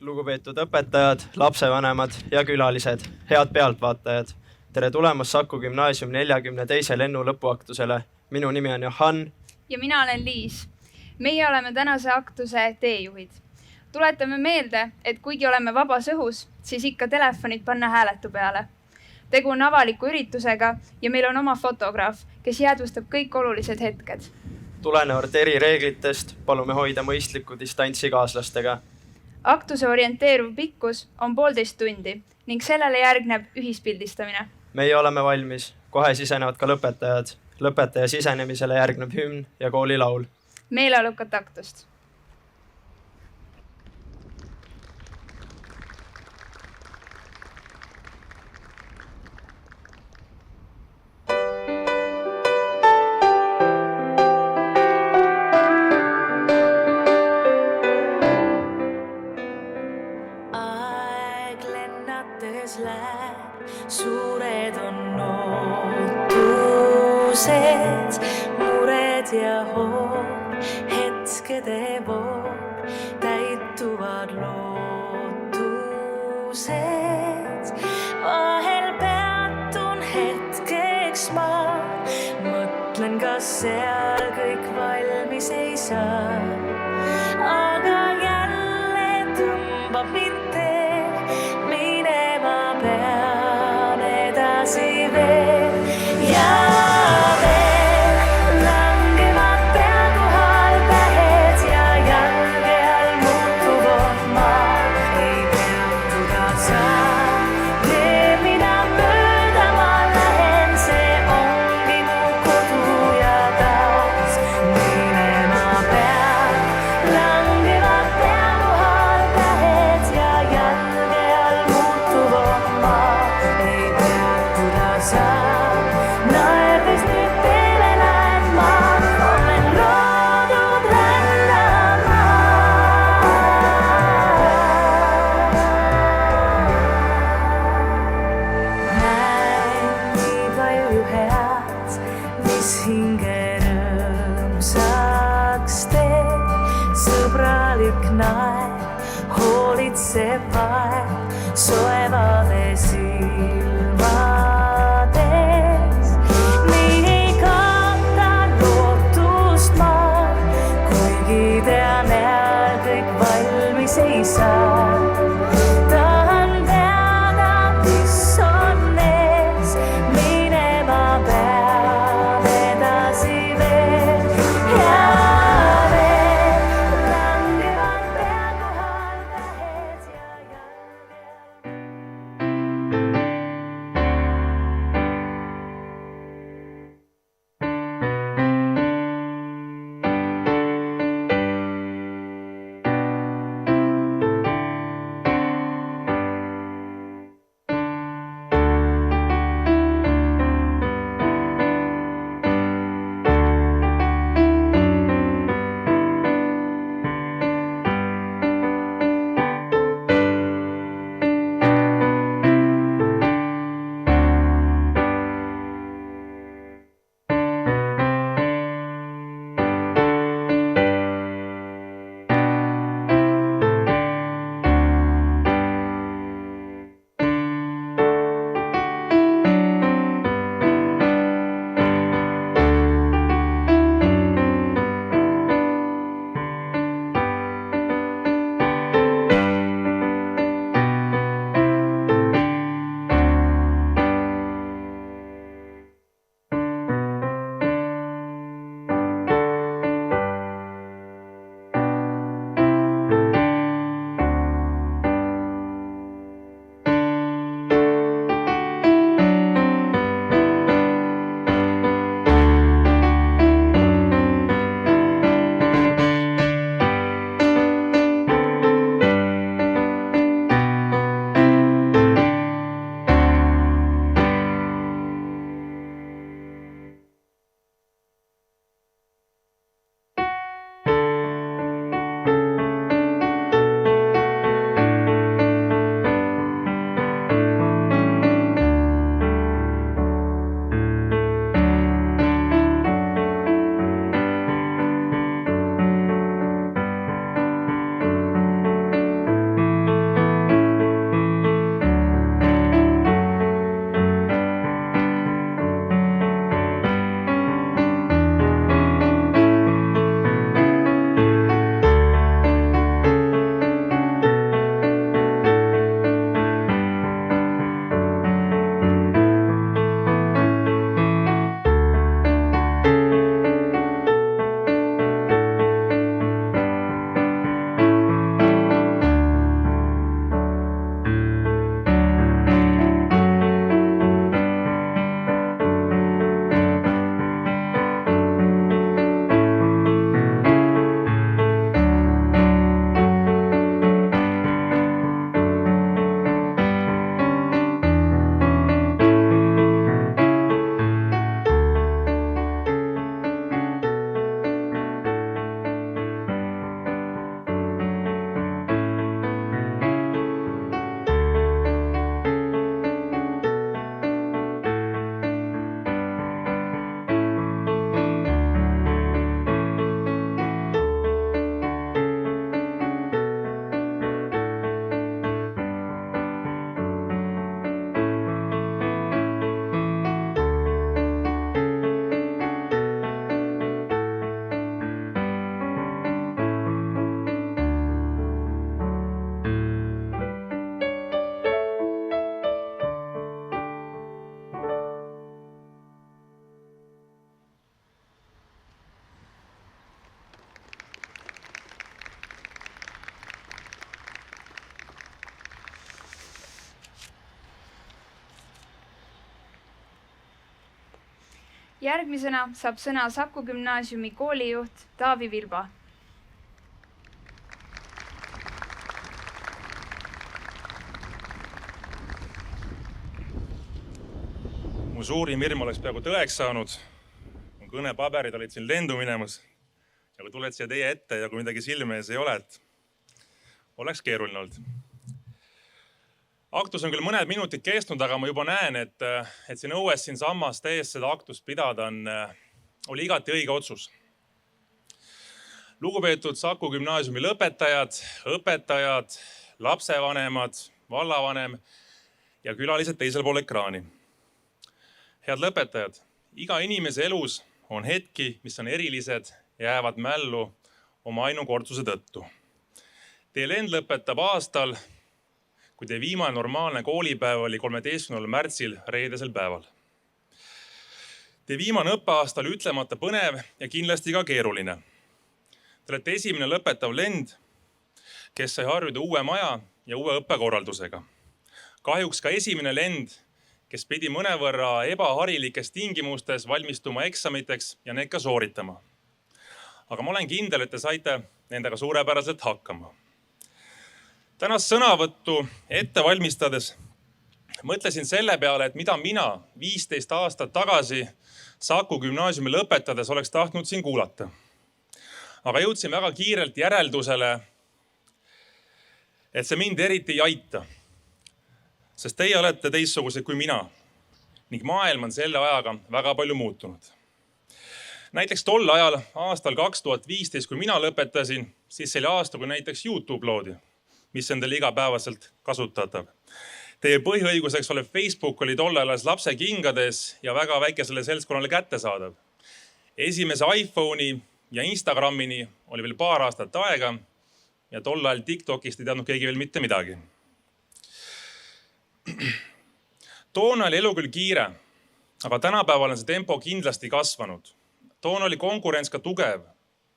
Lugupeetud õpetajad, lapsevanemad ja külalised, head pealtvaatajad. Tere tulemast Saku Gümnaasium 42. lennu lõpuaktusele. Minu nimi on Johan. Ja mina olen Liis. Meie oleme tänase aktuse teejuhid. Tuletame meelde, et kuigi oleme vabas õhus, siis ikka telefonid panna hääletu peale. Tegu on avaliku üritusega ja meil on oma fotograaf, kes jäädvustab kõik olulised hetked. Tulenevalt eri reeglitest palume hoida mõistliku distantsi kaaslastega. Aktuse orienteeruv pikkus on 1,5 tundi ning sellele järgneb ühispildistamine. Meie oleme valmis, kohe sisenevad ka lõpetajad. Lõpetaja sisenemisele järgneb hümn ja koolilaul. Meeleolukat aktust! Suured on ootused, mured ja hoog, hetkede voog, täituvad lootused. Vahel peatun hetkeks ma, mõtlen, kas seal kõik valmis ei saa. Aga jälle tõmbab mind teel, minema pean edasi veel ja veel. Langevad peakohal pähed ja jalge all muutuvad maad. Ei peatuda saa, tee mida mööda ma lähen, see ongi mu kodu ja taas minema pean. Langevad peakohal pähed ja jalge all muutuvad maad. Ei peatuda saa, naerdes nüüd teile näen ma, olen loodud rändama. Näen nii palju head, mis hinge rõõmsaks teeb. Sõbralik naer, hoolitseb vaev, soevade silmades. Nii ei kaota lootust ma, kuigi tean, et kõik valmis ei saa. Tahan teada, mis on ees, minema pean edasi veel ja veel. Langevad peakohal pähed ja jalge. Järgmisena saab sõna Saku Gümnaasiumi koolijuht Taavi Virba. Mu suurim hirm oleks peaaegu tõeks saanud. Mu kõnepaberid olid siin lendu minemas. Ja kui tuled siia teie ette ja kui midagi silme ees ei ole, et oleks keeruline olnud. Aktus on küll mõned minutid kestnud, aga ma juba näen, et siin õues siin sammast ees seda aktust pidada oli igati õige otsus. Lugupeetud Saku Gümnaasiumi lõpetajad, õpetajad, lapsevanemad, vallavanem ja külalised teisel pool ekraani. Head lõpetajad, iga inimese elus on hetki, mis on erilised ja jäävad mällu oma ainukordsuse tõttu. Teie lend lõpetab aastal, kui teie viimane normaalne koolipäev oli 13. märtsil reedesel päeval. Teie viimane õppeaasta oli ütlemata põnev ja kindlasti ka keeruline. Te olete esimene lõpetav lend, kes sai harjuda uue maja ja uue õppekorraldusega. Kahjuks ka esimene lend, kes pidi mõnevõrra ebaharilikes tingimustes valmistuma eksamiteks ja need ka sooritama. Aga ma olen kindel, et te saite nendega suurepäraselt hakkama. Tänast sõnavõttu ette valmistades mõtlesin selle peale, et mida mina 15 aastat tagasi Saku Gümnaasiumi lõpetades oleks tahtnud siin kuulata. Aga jõudsin väga kiirelt järeldusele, et see mind eriti ei aita. Sest teie olete teistsugused kui mina ning maailm on selle ajaga väga palju muutunud. Näiteks tol ajal, aastal 2015, kui mina lõpetasin, siis see oli aasta, kui näiteks YouTube loodi, mis on teil igapäevaselt kasutatav. Teie põhiõiguseks olev Facebook oli tol ajal lapse kingades ja väga väikesele seltskonnale kättesaadav. Esimese iPhone'i ja Instagramini oli veel paar aastat aega ja tol ajal TikTokist ei teadnud keegi veel mitte midagi. Toona oli elu küll kiire, aga tänapäeval on see tempo kindlasti kasvanud. Toona oli konkurents ka tugev,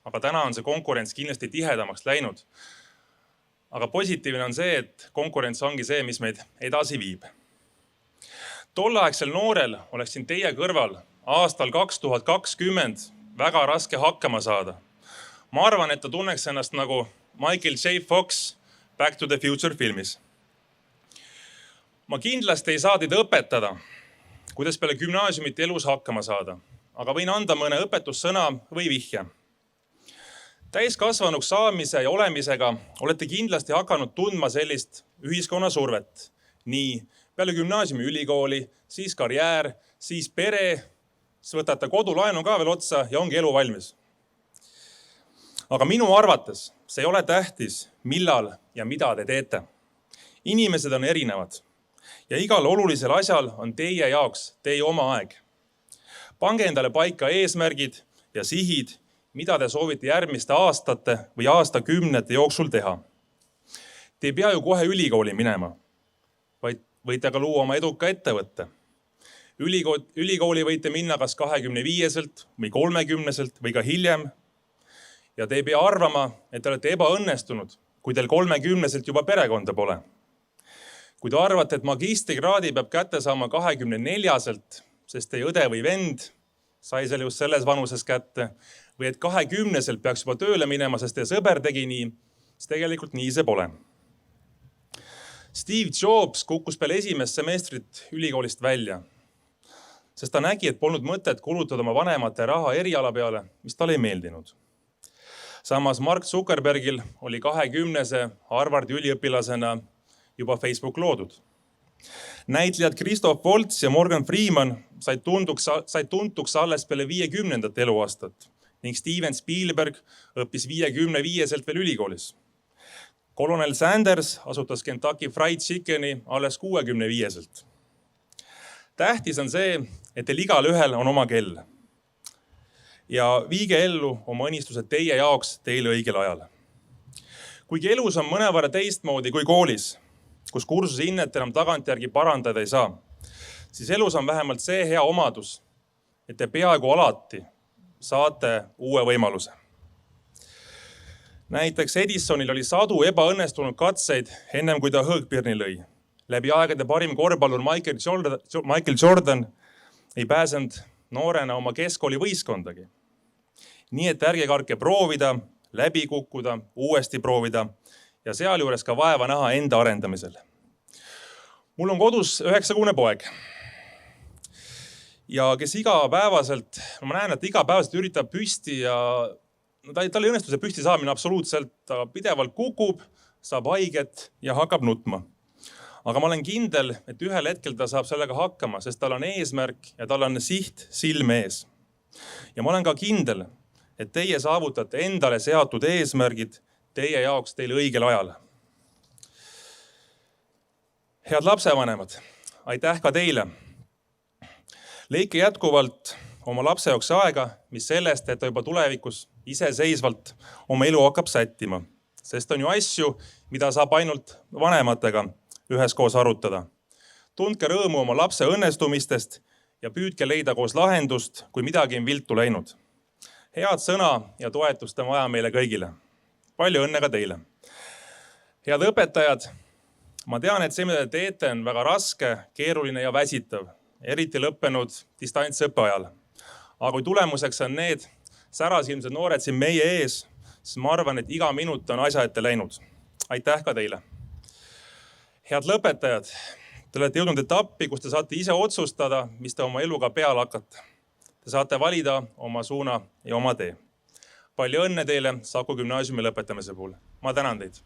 aga täna on see konkurents kindlasti tihedamaks läinud. Aga positiivne on see, et konkurents ongi see, mis meid edasi viib. Tolleaegsel noorel oleks siin teie kõrval aastal 2020 väga raske hakkama saada. Ma arvan, et ta tunneks ennast nagu Michael J. Fox Back to the Future filmis. Ma kindlasti ei saa teid õpetada, kuidas peale gümnaasiumit elus hakkama saada, aga võin anda mõne õpetussõna või vihje. Täiskasvanuks saamise ja olemisega olete kindlasti hakanud tundma sellist ühiskonna survet. Nii peale gümnaasiumi ülikooli, siis karjäär, siis pere, siis võtate kodulaenu ka veel otsa ja ongi elu valmis. Aga minu arvates see ei ole tähtis, millal ja mida te teete. Inimesed on erinevad. Ja igal olulisel asjal on teie jaoks teie oma aeg. Pange endale paika eesmärgid ja sihid, mida te soovite järgmiste aastate või aastakümnete jooksul teha. Te ei pea ju kohe ülikooli minema, vaid võite ka luua oma eduka ettevõtte. Ülikooli võite minna kas 25-selt või 30-selt või ka hiljem. Ja te ei pea arvama, et te olete ebaõnnestunud, kui teil 30-selt juba perekonda pole. Kui te arvate, et magistrikraadi peab kätte saama 24-selt, sest teie õde või vend sai selle just selles vanuses kätte, või et 20-selt peaks juba tööle minema, sest teie sõber tegi nii, siis tegelikult nii see pole. Steve Jobs kukkus peale esimest semestrit ülikoolist välja, sest ta nägi, et polnud mõtet kulutada oma vanemate raha eriala peale, mis talle ei meeldinud. Samas Mark Zuckerbergil oli 20-se Harvardi üliõpilasena juba Facebook loodud. Näitlejad Christoph Waltz ja Morgan Freeman said tuntuks alles peale 50. eluaastat ning Steven Spielberg õppis 55-selt veel ülikoolis. Colonel Sanders asutas Kentucky Fried Chickeni alles 65-selt. Tähtis on see, et teil igal ühel on oma kell. Ja viige ellu oma õnnistused teie jaoks teile õigel ajal. Kuigi elus on mõnevõrra teistmoodi kui koolis, kus kursuse hinnet enam tagantjärgi parandada ei saa, siis elus on vähemalt see hea omadus, et te peaaegu alati saate uue võimaluse. Näiteks Edisonil oli sadu ebaõnnestunud katseid ennem kui ta hõõgpirni lõi. Läbi aegade parim korvpallur Michael Jordan ei pääsenud noorena oma keskkooli võistkondagi. Nii et ärge kartke proovida, läbi kukkuda, uuesti proovida ja sealjuures ka vaeva näha enda arendamisel. Mul on kodus 9-kuune poeg. Ja kes igapäevaselt, ma näen, et igapäevaselt üritab püsti ja tal ei õnnestu see püsti saamine absoluutselt, ta pidevalt kukub, saab haiget ja hakkab nutma. Aga ma olen kindel, et ühel hetkel ta saab sellega hakkama, sest tal on eesmärk ja tal on siht silme ees. Ja ma olen ka kindel, et teie saavutate endale seatud eesmärgid teie jaoks teile õigel ajal. Head lapsevanemad, aitäh ka teile. Leike jätkuvalt oma lapse jaoks aega, mis sellest, et ta juba tulevikus iseseisvalt oma elu hakkab sättima. Sest on ju asju, mida saab ainult vanematega üheskoos arutada. Tundke rõõmu oma lapse õnnestumistest ja püüdke leida koos lahendust, kui midagi on viltu läinud. Head sõna ja toetust on vaja meile kõigile. Palju õnne ka teile. Head õpetajad, ma tean, et see, mida te teete, on väga raske, keeruline ja väsitav, eriti lõppenud distantsõppe ajal. Aga kui tulemuseks on need särasilmsed noored siin meie ees, siis ma arvan, et iga minut on asja ette läinud. Aitäh ka teile. Head lõpetajad, te olete jõudnud etappi, kus te saate ise otsustada, mis te oma eluga peale hakkate. Te saate valida oma suuna ja oma tee. Palju õnne teile Saku Gümnaasiumi lõpetamise puhul. Ma tänan teid.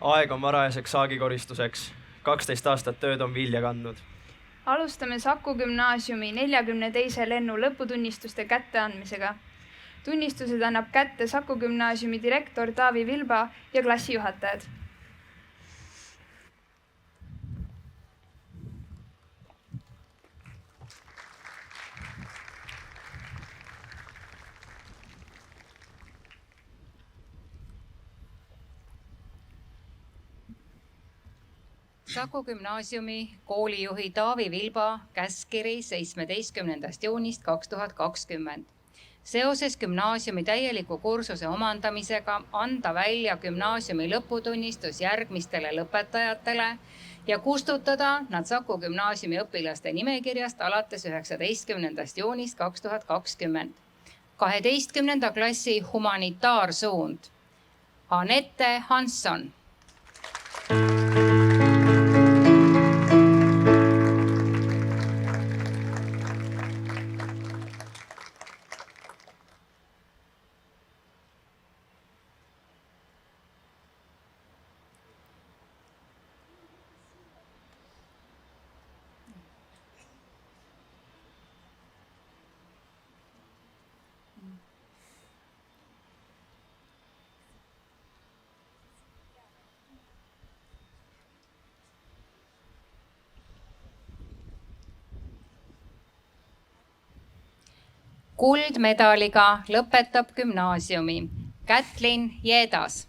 Aeg on varajaseks saagikoristuseks. 12 aastat tööd on vilja kandnud. Alustame Saku Gümnaasiumi 42. lennu lõputunnistuste kätteandmisega. Tunnistused annab kätte Saku Gümnaasiumi direktor Taavi Vilba ja klassijuhatajad. Saku Gümnaasiumi koolijuhi Taavi Vilba käskkiri 17. juunist 2020. Seoses gümnaasiumi täieliku kursuse omandamisega anda välja gümnaasiumi lõputunnistus järgmistele lõpetajatele ja kustutada nad Saku Gümnaasiumi õpilaste nimekirjast alates 19. juunist 2020. 12. klassi humanitaarsuund. Anette Hansson. Kuldmedaliga lõpetab gümnaasiumi Kätlin Jeedas.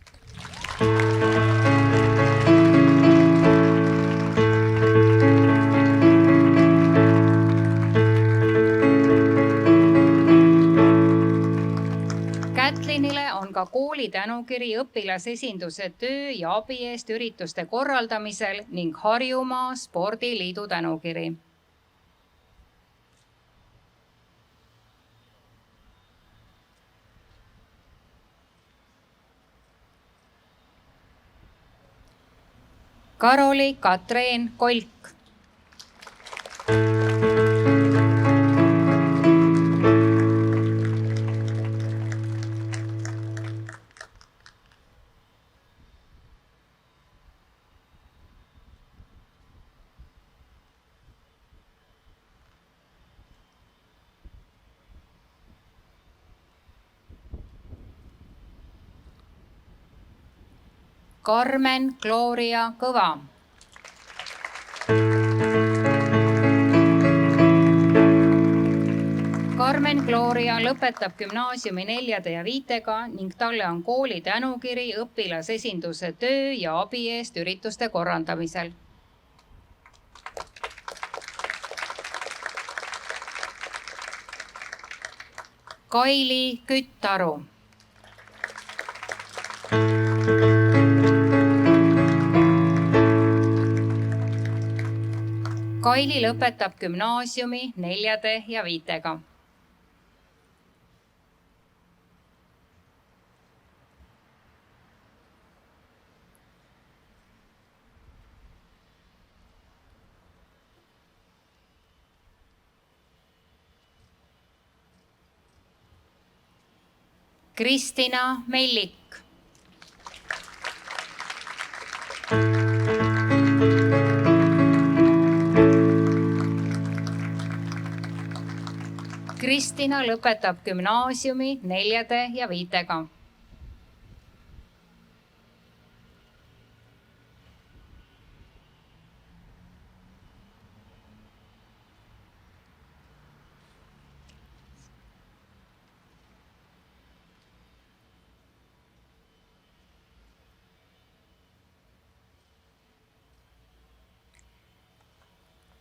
Kätlinile on ka kooli tänukiri õpilasesinduse töö ja abi eest ürituste korraldamisel ning Harjumaa Spordiliidu tänukiri. Karoli Katreen Kolk. Carmen Gloria Kõva. Carmen Gloria lõpetab gümnaasiumi 4. ja 5. ning talle on kooli tänukiri õpilasesinduse töö ja abi eest ürituste korraldamisel. Kaili Küttaru. Kaili lõpetab gümnaasiumi 4 ja 5. Kristina Mellik. Kristina lõpetab gümnaasiumi 4 ja 5.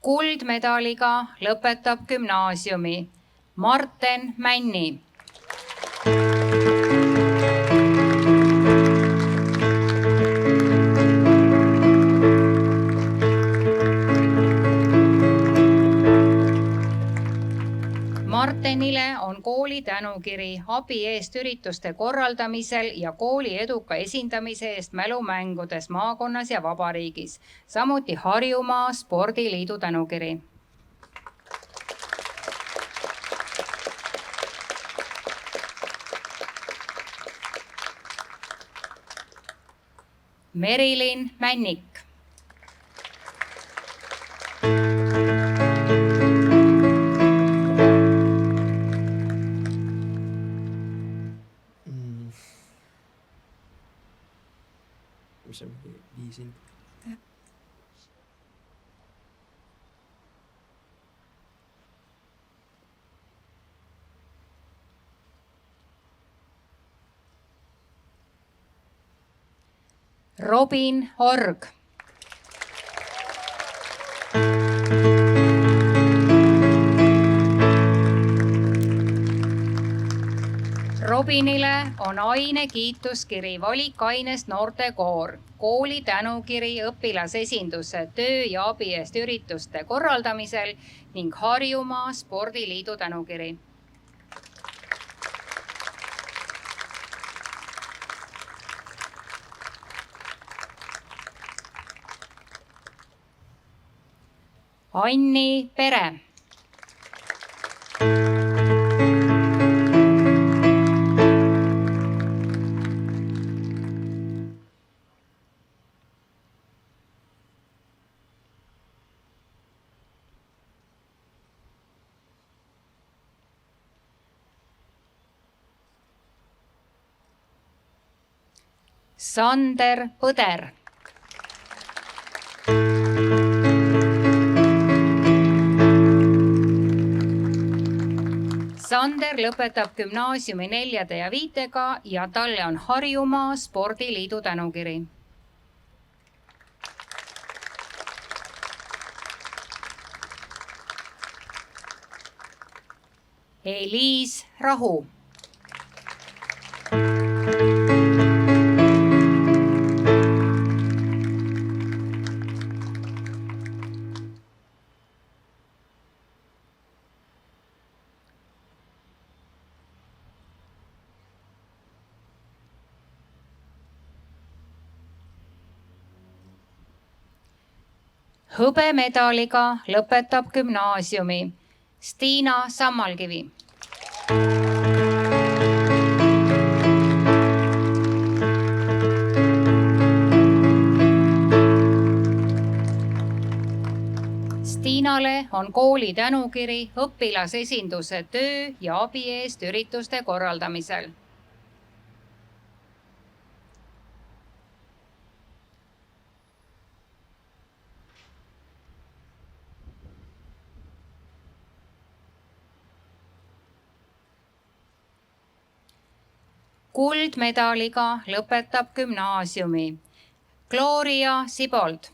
Kuldmedaliga lõpetab gümnaasiumi Marten Männi. Martenile on kooli tänukiri abi eest ürituste korraldamisel ja kooli eduka esindamise eest mälumängudes maakonnas ja vabariigis, samuti Harjumaa Spordiliidu tänukiri. Merilin Männik. Mis on viisin? Robin Org. Robinile on aine kiituskiri valikainest noortekoor, kooli tänukiri õpilasesinduse töö ja abi eest ürituste korraldamisel ning Harjumaa Spordiliidu tänukiri. Anni Pere. Sander Põder. Sander lõpetab gümnaasiumi 4 ja 5 ja talle on Harjumaa Spordiliidu tänukiri. Eliis Rahu. Hõbemedaliga lõpetab gümnaasiumi Stiina Sammalkivi. Stiinale on kooli tänukiri õpilasesinduse töö ja abi eest ürituste korraldamisel. Kuldmedaliga lõpetab gümnaasiumi Gloria Sibold.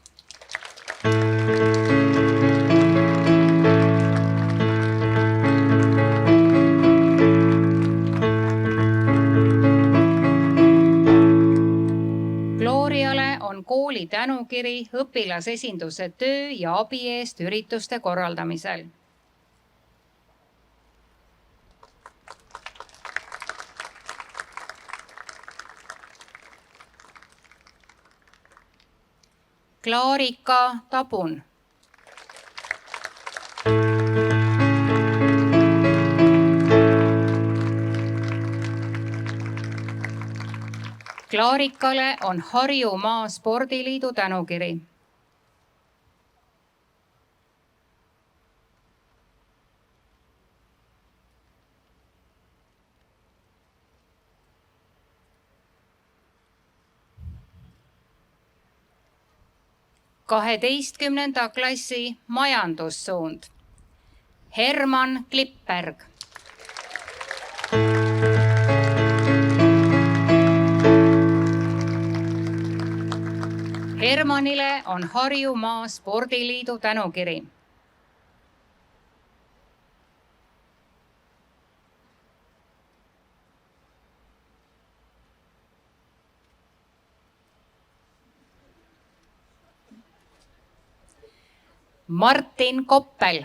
Prankole on kooli tänukiri õpilasesinduse töö ja abi eest ürituste korraldamisel. Klaarika Tabun. Klaarikale on Harjumaa Spordiliidu tänukiri. Kaheteistkümnenda klassi majandussuund. Herman Klippberg. Hermanile on Harjumaa Spordiliidu tänukiri. Martin Koppel.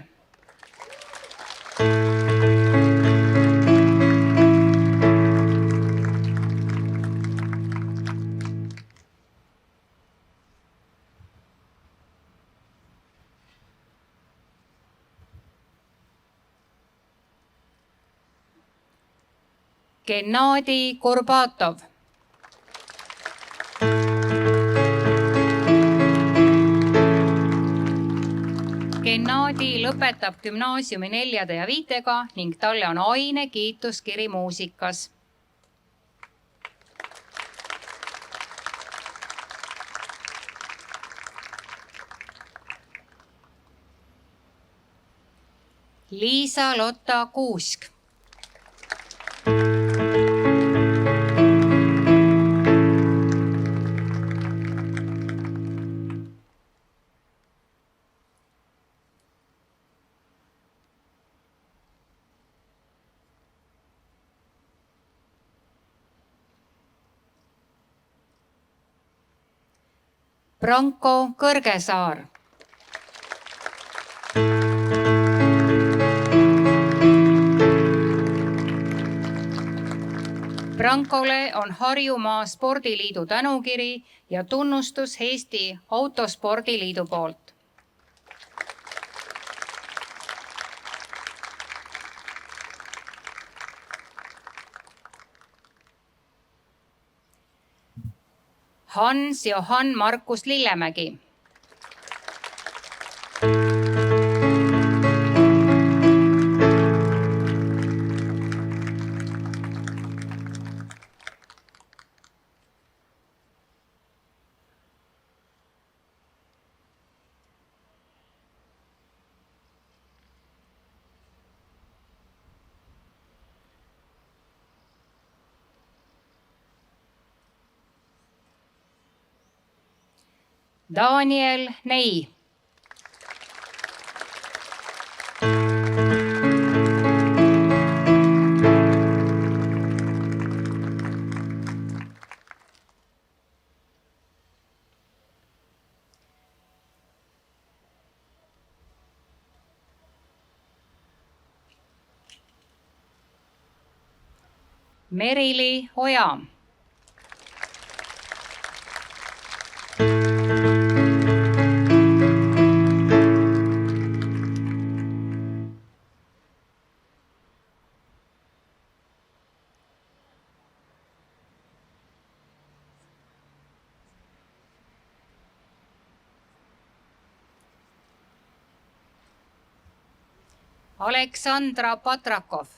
Gennadi Kurbatov. Gennadi lõpetab gümnaasiumi 4 ja 5 ning talle on aine kiituskiri muusikas. Liisa-Lotta Kuusk. Branko Kõrgesaar. Brankole on Harjumaa Spordiliidu tänukiri ja tunnustus Eesti Autospordiliidu poolt. Hans-Johan Markus Lillemägi. Daniel Nei. Merili Oja. Aleksandra Patrakov.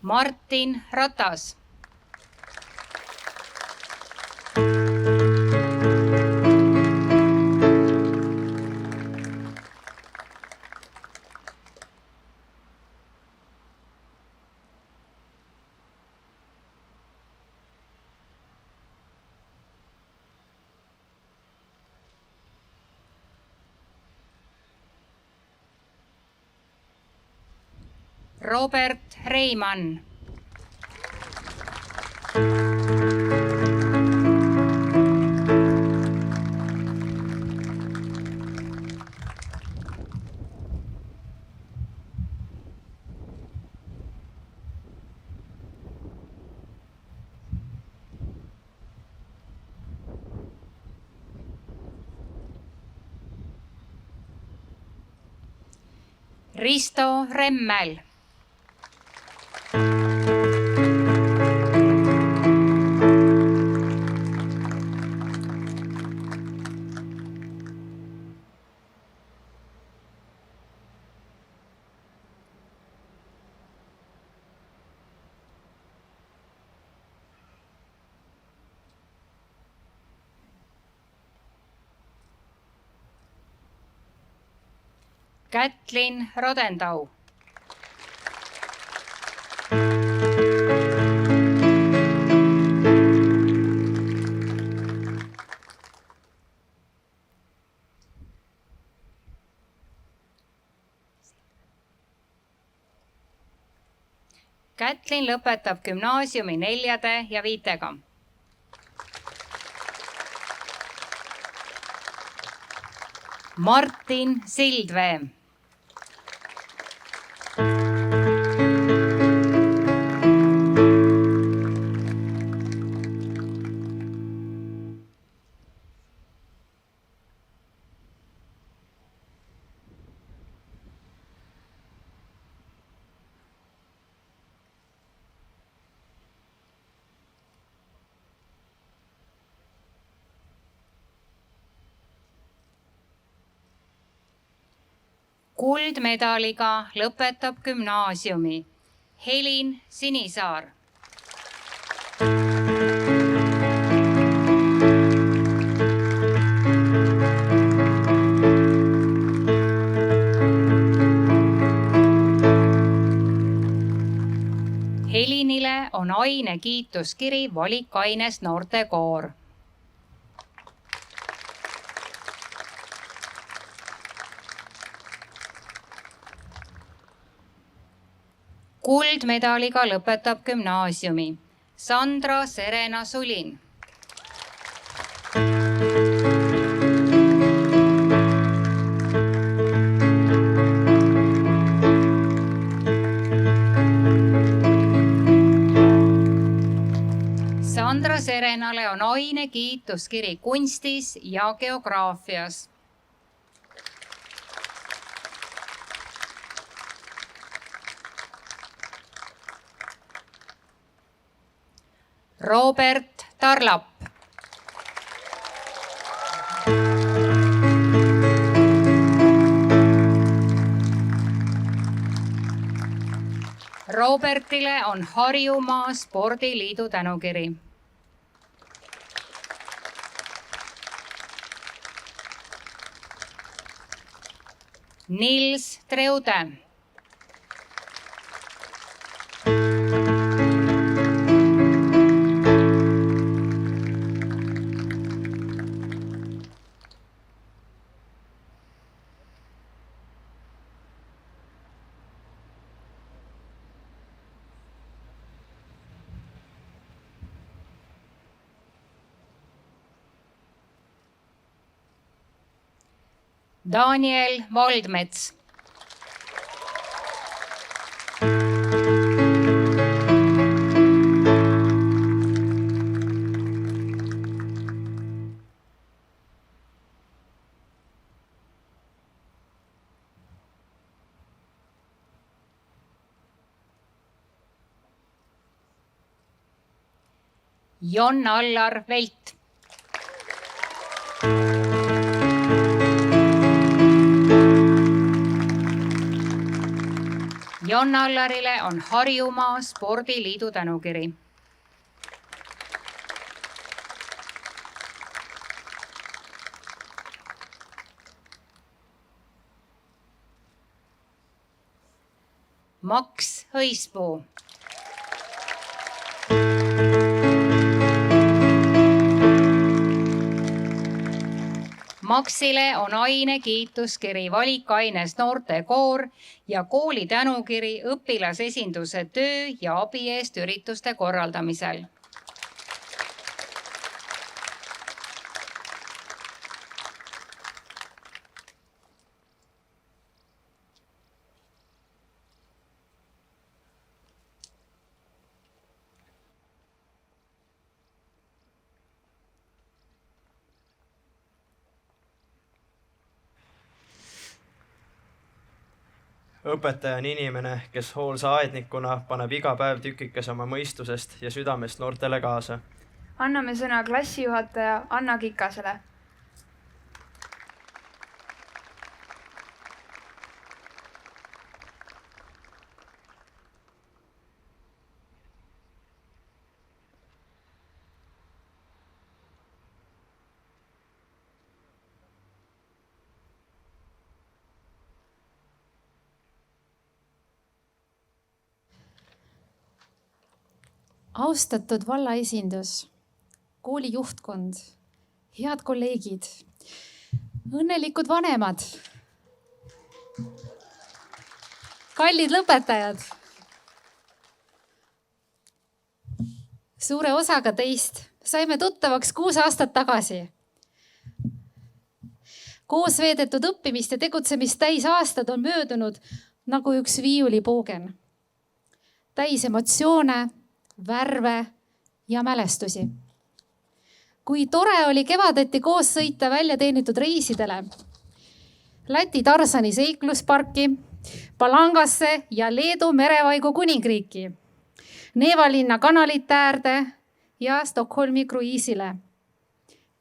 Martin Ratas. Robert Reimann. Risto Remmel. Kätlin Rodendau. Kätlin lõpetab gümnaasiumi 4 ja 5. Martin Sildvee. Kuldmedaliga lõpetab gümnaasiumi Helin Sinisaar. Helinile on aine kiituskiri valikaines noortekoor. Kuldmedaliga lõpetab gümnaasiumi Sandra Serena Sulin. Sandra Serenale on aine kiituskiri kunstis ja geograafias. Robert Tarlap. Robertile on Harjumaa Spordiliidu tänukiri. Nils Treude. Daniel Valdmets. Jon-Allar Velt. Jon-Allarile on Harjumaa Spordiliidu tänukiri. Maks Õispuu. Maksile on aine kiituskiri valikaines noortekoor ja kooli tänukiri õpilasesinduse töö ja abi eest ürituste korraldamisel. Õpetaja on inimene, kes hoolsa aednikuna paneb iga päev tükikese oma mõistusest ja südamest noortele kaasa. Anname sõna klassijuhataja Anna Kikasele. Austatud vallaesindus, kooli juhtkond, head kolleegid, õnnelikud vanemad, kallid lõpetajad. Suure osaga teist saime tuttavaks 6 aastat tagasi. Koos veedetud õppimist ja tegutsemist täis aastad on möödunud nagu üks viiulipoogen. Täis emotsioone, värve ja mälestusi. Kui tore oli kevadeti koos sõita välja teenitud reisidele, Läti Tarsani seiklusparki, Palangasse ja Leedu merevaigu kuningriiki, Neevalinna kanalite äärde ja Stockholmi kruiisile.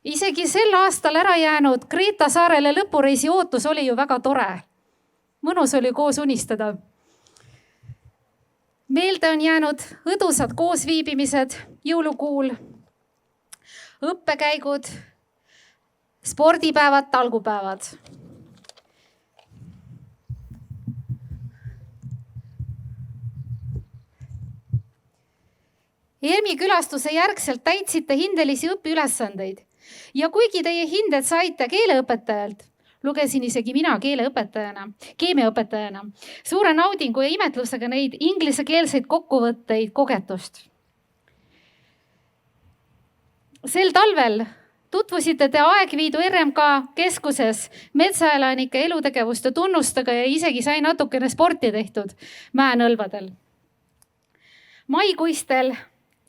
Isegi sel aastal ära jäänud Kreeta saarele lõpureisi ootus oli ju väga tore. Mõnus oli koos unistada. Meelde on jäänud õdusad koosviibimised jõulukuul, õppekäigud, spordipäevad, talgupäevad. ERMi külastuse järgselt täitsite hindelisi õpiülesandeid ja kuigi teie hinded saite keeleõpetajalt, lugesin isegi mina keemiaõpetajana suure naudingu ja imetlusega neid inglisekeelseid kokkuvõtteid kogetust. Sel talvel tutvusite te Aegviidu RMK keskuses metsaelanike elutegevuste tunnustega ja isegi sai natukene sporti tehtud mäenõlvadel. Maikuistel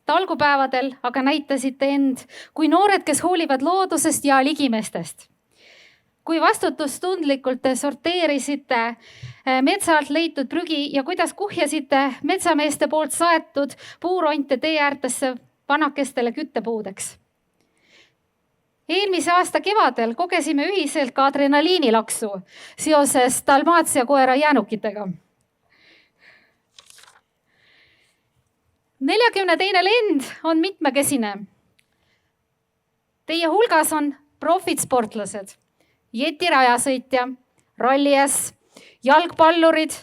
talgupäevadel aga näitasite end kui noored, kes hoolivad loodusest ja ligimestest. Kui vastutustundlikult te sorteerisite metsalt leitud prügi ja kuidas kuhjasite metsameeste poolt saetud puuronte tee äärtesse vanakestele küttepuudeks. Eelmise aasta kevadel kogesime ühiselt ka adrenaliinilaksu seoses Dalmatia koera jäänukitega. 42. lend on mitmekesine. Teie hulgas on profid sportlased, Jeti rajasõitja, ralli S, jalgpallurid,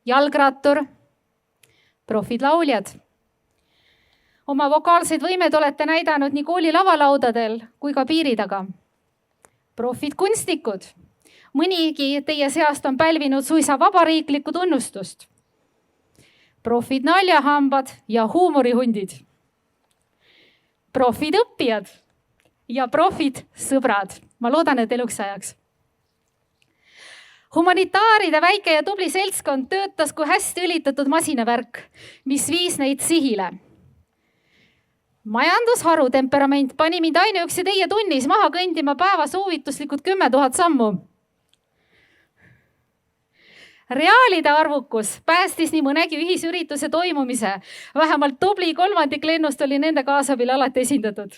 jalgrattur, profid lauljad. Oma vokaalseid võimed olete näidanud nii kooli lavalaudadel kui ka piiri taga. Profid kunstnikud. Mõnigi teie seast on pälvinud suisa vabariiklikku tunnustust. Profid naljahambad ja huumorihundid. Profid õppijad ja profid sõbrad. Ma loodan, et eluks ajaks. Humanitaaride väike ja tubli seltskond töötas kui hästi õlitatud masinavärk, mis viis neid sihile. Majandusharu temperament pani mind ainuüksi teie tunnis maha kõndima päeva soovituslikud 10 000 sammu. Reaalide arvukus päästis nii mõnegi ühisürituse toimumise. Vähemalt tubli 3% lennust oli nende kaasabil alati esindatud.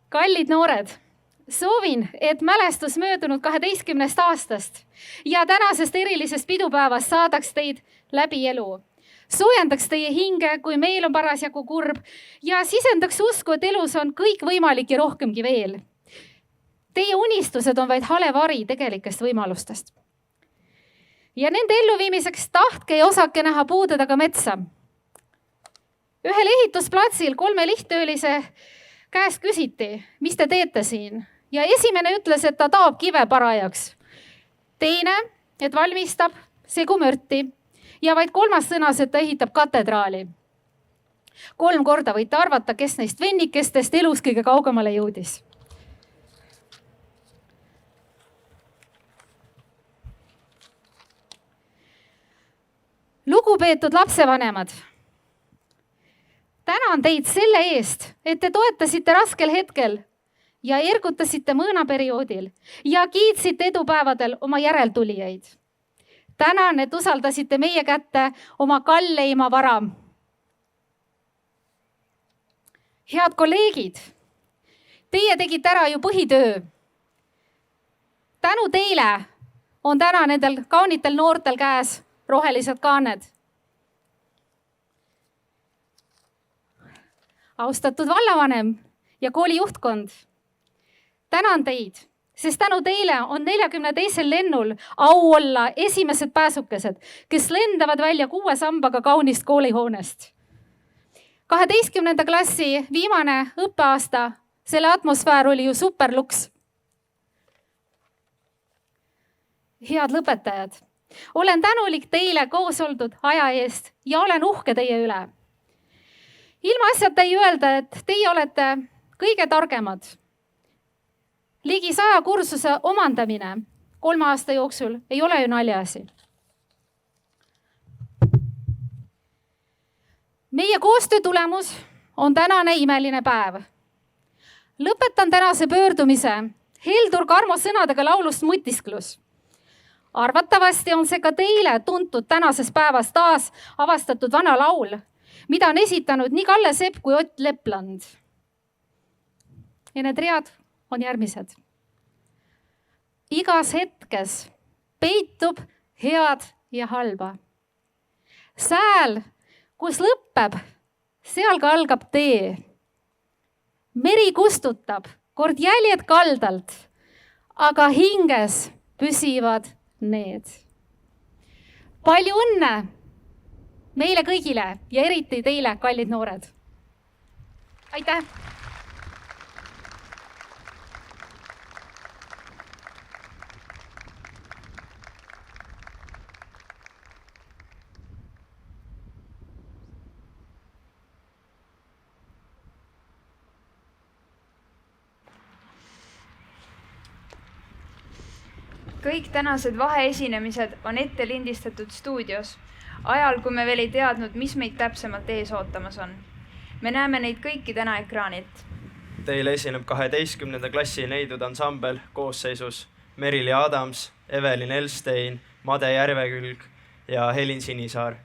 Kallid noored, soovin, et mälestus möödunud 12 aastast ja tänasest erilisest pidupäevast saadaks teid läbi elu. Soojendaks teie hinge, kui meil on parasjagu kurb ja sisendaks usku, et elus on kõik võimalik ja rohkemgi veel. Teie unistused on vaid hale vari tegelikest võimalustest. Ja nende elluviimiseks tahtke ja osake näha puude taga metsa. Ühel ehitusplatsil 3 lihttöölise käest küsiti, mis te teete siin? ja esimene ütles, et ta taob kive parajaks. Teine, et valmistab segumürti ja vaid kolmas sõnas, et ta ehitab katedraali. 3 korda võite arvata, kes neist vennikestest elus kõige kaugemale jõudis. Lugupeetud lapsevanemad, tänan teid selle eest, et te toetasite raskel hetkel ja ergutasite mõõnaperioodil ja kiitsite edupäevadel oma järeltulijaid. Tänan, et usaldasite meie kätte oma kalleima vara. Head kolleegid, teie tegite ära ju põhitöö. Tänu teile on täna nendel kaunitel noortel käes rohelised kaaned. Austatud vallavanem ja kooli juhtkond, tänan teid, sest tänu teile on 42. lennul au olla esimesed pääsukesed, kes lendavad välja 6 sambaga kaunist koolihoonest. 12. klassi viimane õppeaasta, selle atmosfäär oli ju superluks. Head lõpetajad, olen tänulik teile koos oldud aja eest ja olen uhke teie üle. Ilma asjata ei öelda, et teie olete kõige targemad. Ligi 100 kursuse omandamine 3 aasta jooksul ei ole ju naljaasi. Meie koostöö tulemus on tänane imeline päev. Lõpetan tänase pöördumise Heldur Karmo sõnadega laulust Mutisklus. Arvatavasti on see ka teile tuntud tänases päevas taas avastatud vana laul, mida on esitanud nii Kalle Sepp kui Ott Lepland. Ja need read on järgmised. Igas hetkes peitub head ja halba. Sääl, kus lõppeb, seal ka algab tee. Meri kustutab kord jäljed kaldalt, aga hinges püsivad need. Palju õnne meile kõigile ja eriti teile, kallid noored. Aitäh! Kõik tänased vaheesinemised on ette lindistatud stuudios, ajal, kui me veel ei teadnud, mis meid täpsemalt ees ootamas on. Me näeme neid kõiki täna ekraanilt. Teile esineb 12. klassi neidud ansambel koosseisus Merili Adams, Evelin Elstein, Made Järvekülg ja Helin Sinisaar.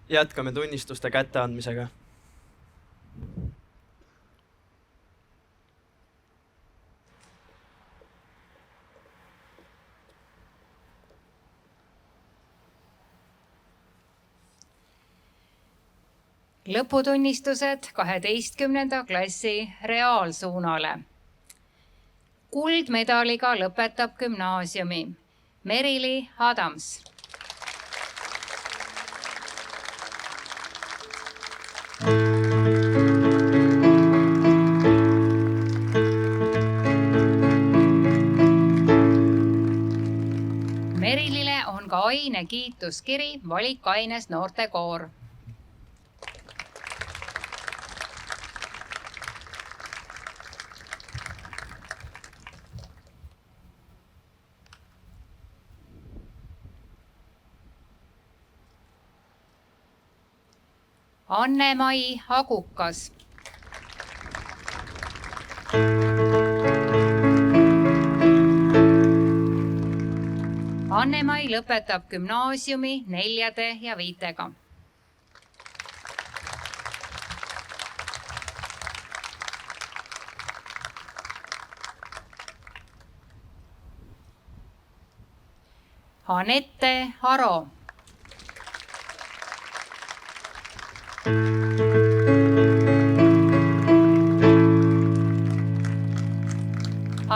Jätkame tunnistuste kätteandmisega. Lõputunnistused 12. klassi reaalsuunale. Kuldmedaliga lõpetab gümnaasiumi Merili Adams. Merilile on ka aine kiituskiri valikaines noortekoor. Anne-Mai Agukas. Anne-Mai lõpetab gümnaasiumi 4 ja 5. Anette Aro.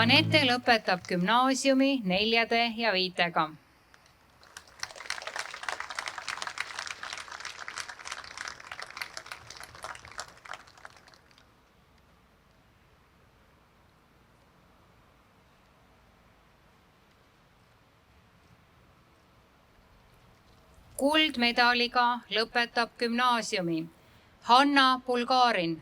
Anette lõpetab gümnaasiumi 4 ja 5. Kuldmedaliga lõpetab gümnaasiumi Hanna Bulgarin.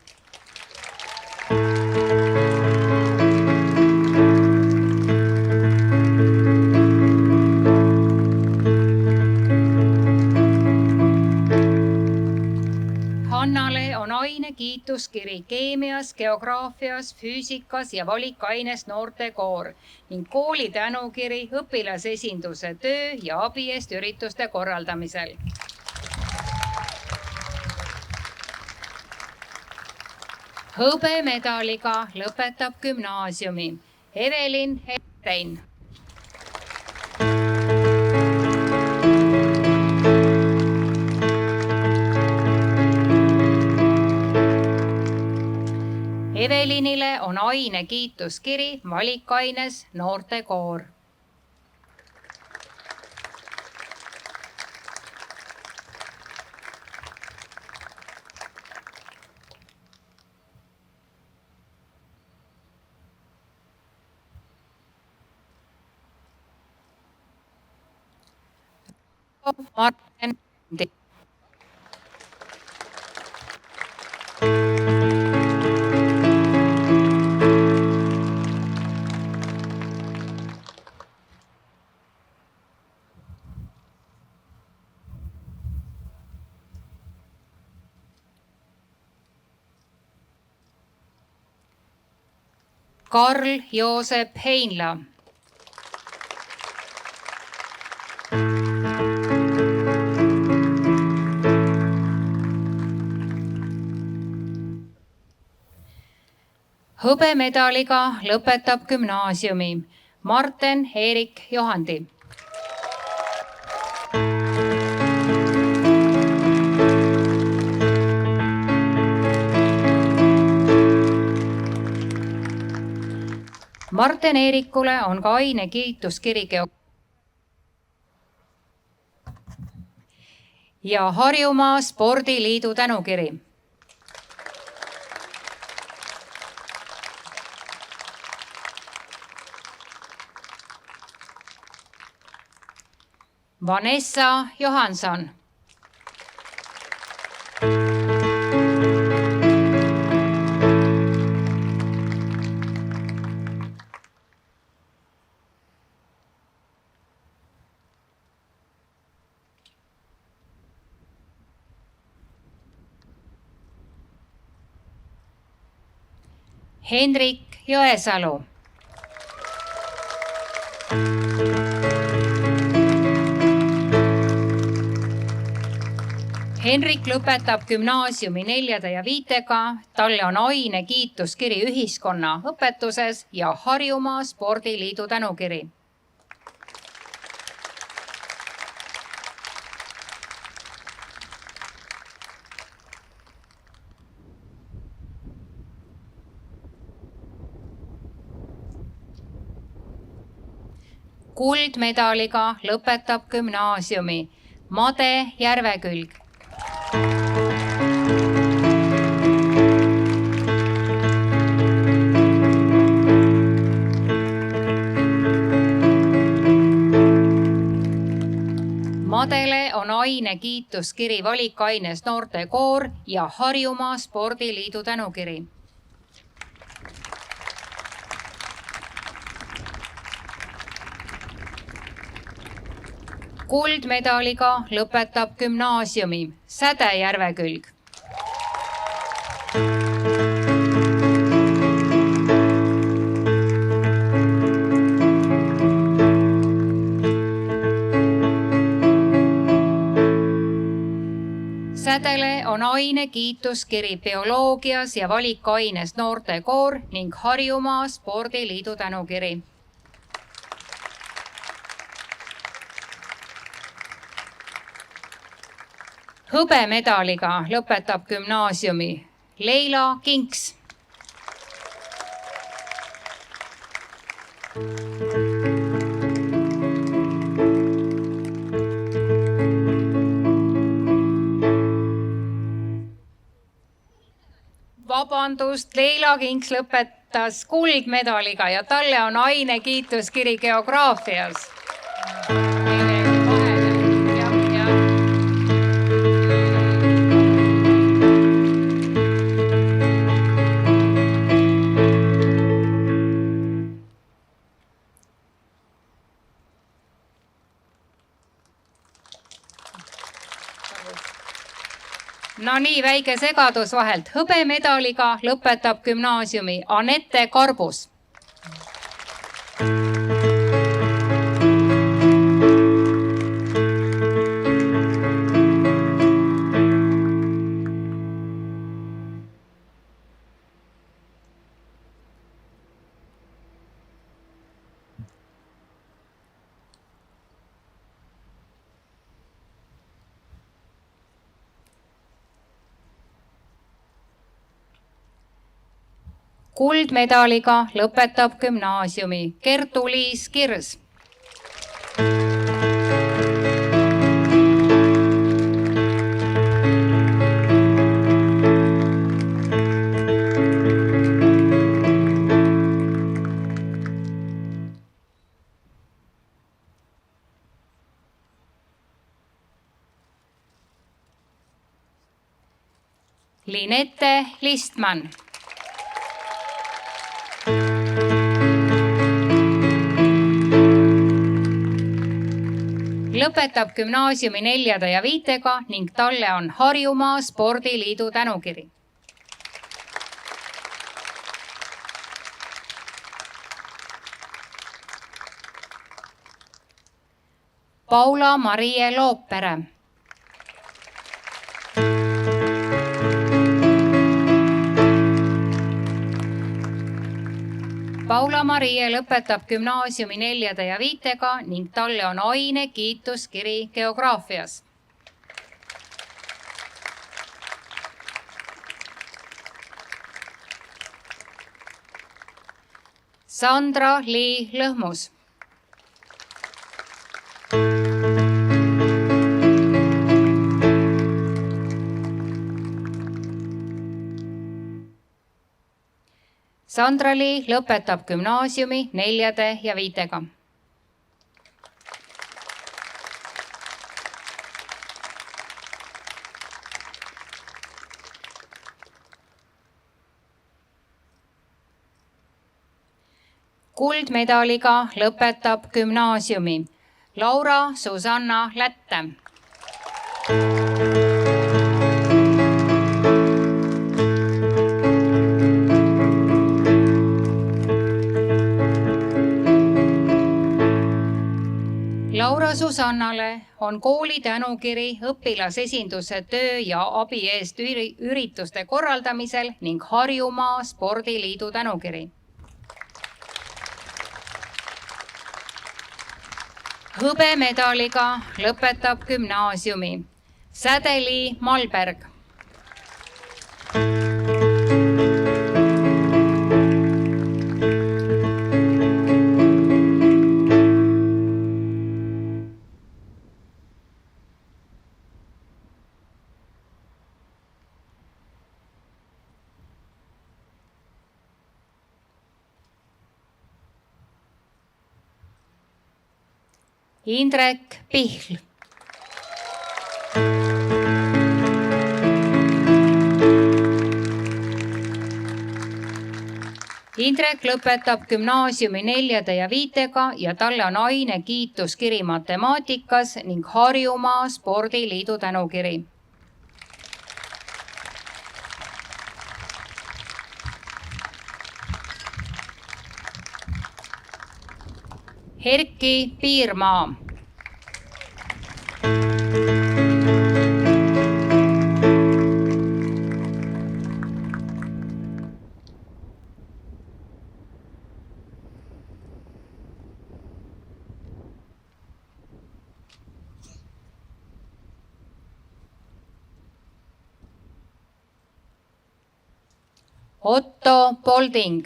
Hannale on aine kiituskiri keemias, geograafias, füüsikas ja valikaines noortekoor ning kooli tänukiri õpilasesinduse töö ja abi eest ürituste korraldamisel. Hõbemedaliga lõpetab gümnaasiumi Evelin Hettein. Evelinile on aine kiituskiri valikaines noortekoor. Martin. Karl Joosep Heinla. Hõbemedaliga lõpetab gümnaasiumi Marten Erik Johandi. Marten Eerikule on ka aine kiituskiri ja Harjumaa Spordiliidu tänukiri. Vanessa Johanson. Hendrik Jõesalu. Henrik lõpetab gümnaasiumi 4 ja 5-ga. Talle on aine kiituskiri ühiskonna õpetuses ja Harjumaa Spordiliidu tänukiri. Kuldmedaliga lõpetab gümnaasiumi Made Järvekülg. Madele on aine kiituskiri valikaines noortekoor ja Harjumaa Spordiliidu tänukiri. Kuldmedaliga lõpetab gümnaasiumi Säde Järvekülg. Sädele on aine kiituskiri bioloogias ja valikaines noortekoor ning Harjumaa Spordiliidu tänukiri. Hõbemedaliga lõpetab gümnaasiumi Leila Kinks. Vabandust, Leila Kinks lõpetas kuldmedaliga ja talle on aine kiituskiri geograafias. No nii, väike segadus vahelt. Hõbemedaliga lõpetab gümnaasiumi Anette Karbus. Kuldmedaliga lõpetab gümnaasiumi Kertu-Liis Kirs. Linette Listman. Lõpetab gümnaasiumi 4 ja 5-ga ning talle on Harjumaa Spordiliidu tänukiri. Paula-Marie Loopere. Paula-Marie lõpetab gümnaasiumi 4 ja 5-ga ning talle on aine kiituskiri geograafias. Sandra-Lii Lõhmus. Sandra-Lii lõpetab gümnaasiumi 4 ja 5-ga. Kuldmedaliga lõpetab gümnaasiumi Laura Susanna Lätte. Laura Susannale on kooli tänukiri õpilasesinduse töö ja abi eest ürituste korraldamisel ning Harjumaa Spordiliidu tänukiri. Hõbemedaliga lõpetab gümnaasiumi Sädeli Malberg. Indrek Pihl. Indrek lõpetab gümnaasiumi 4 ja 5 ja talle on ainekiituskiri matemaatikas ning Harjumaa Spordiliidu tänukiri. Herki Piirmaa. Otto Polding.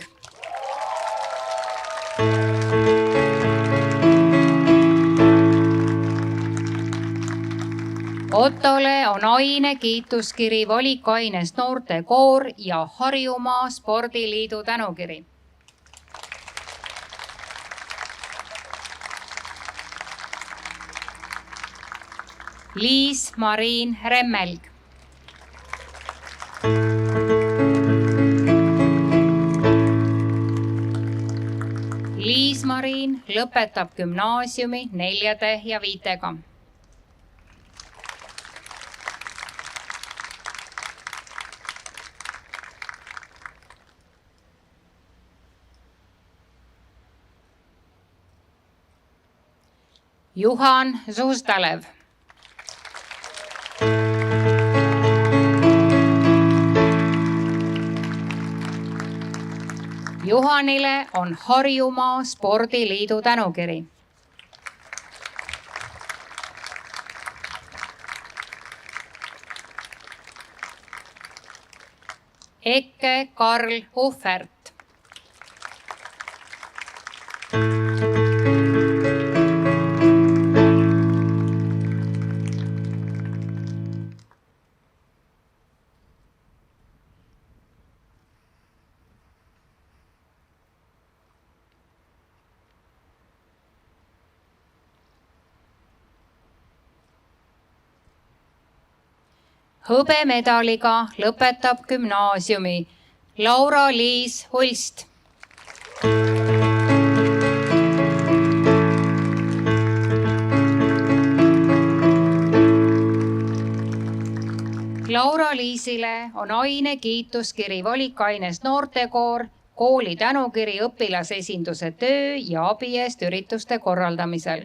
Ottole on ainekiituskiri valikainest noortekoor ja Harjumaa Spordiliidu tänukiri. Liis-Mariin Remmelg. Liis-Mariin lõpetab gümnaasiumi 4 ja 5. Juhan Zustalev. Juhanile on Harjumaa Spordiliidu tänukiri. Ekke Karl Uhvert. Hõbemedaliga lõpetab gümnaasiumi Laura-Liis Hulst. Laura-Liisile on ainekiituskiri valikainest noortekoor, kooli tänukiri õpilasesinduse töö ja abi eest ürituste korraldamisel.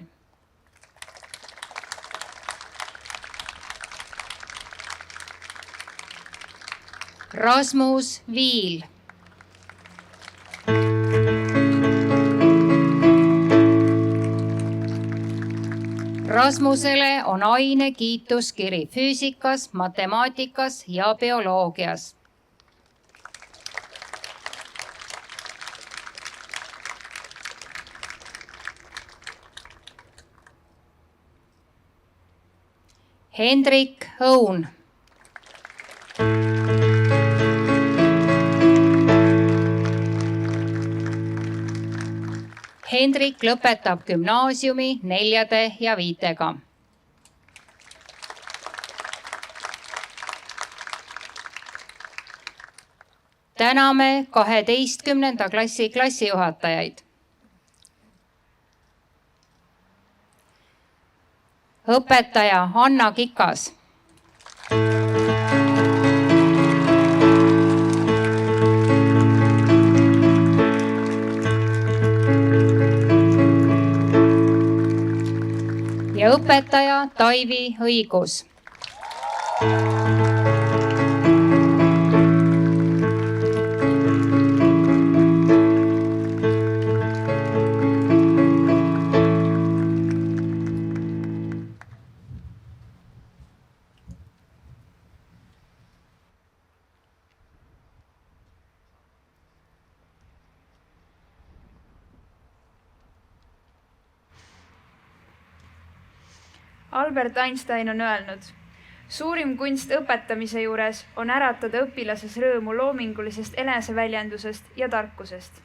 Rasmus Viil. Rasmusele on ainekiituskiri füüsikas, matemaatikas ja bioloogias. Hendrik Õun. Hendrik lõpetab gümnaasiumi 4 ja 5. Täname 12. klassi klassijuhatajaid. õpetaja Hanna Kikas. Ja õpetaja Taivi Õigus. Albert Einstein on öelnud, suurim kunst õpetamise juures on äratada õpilases rõõmu loomingulisest eneseväljendusest ja tarkusest.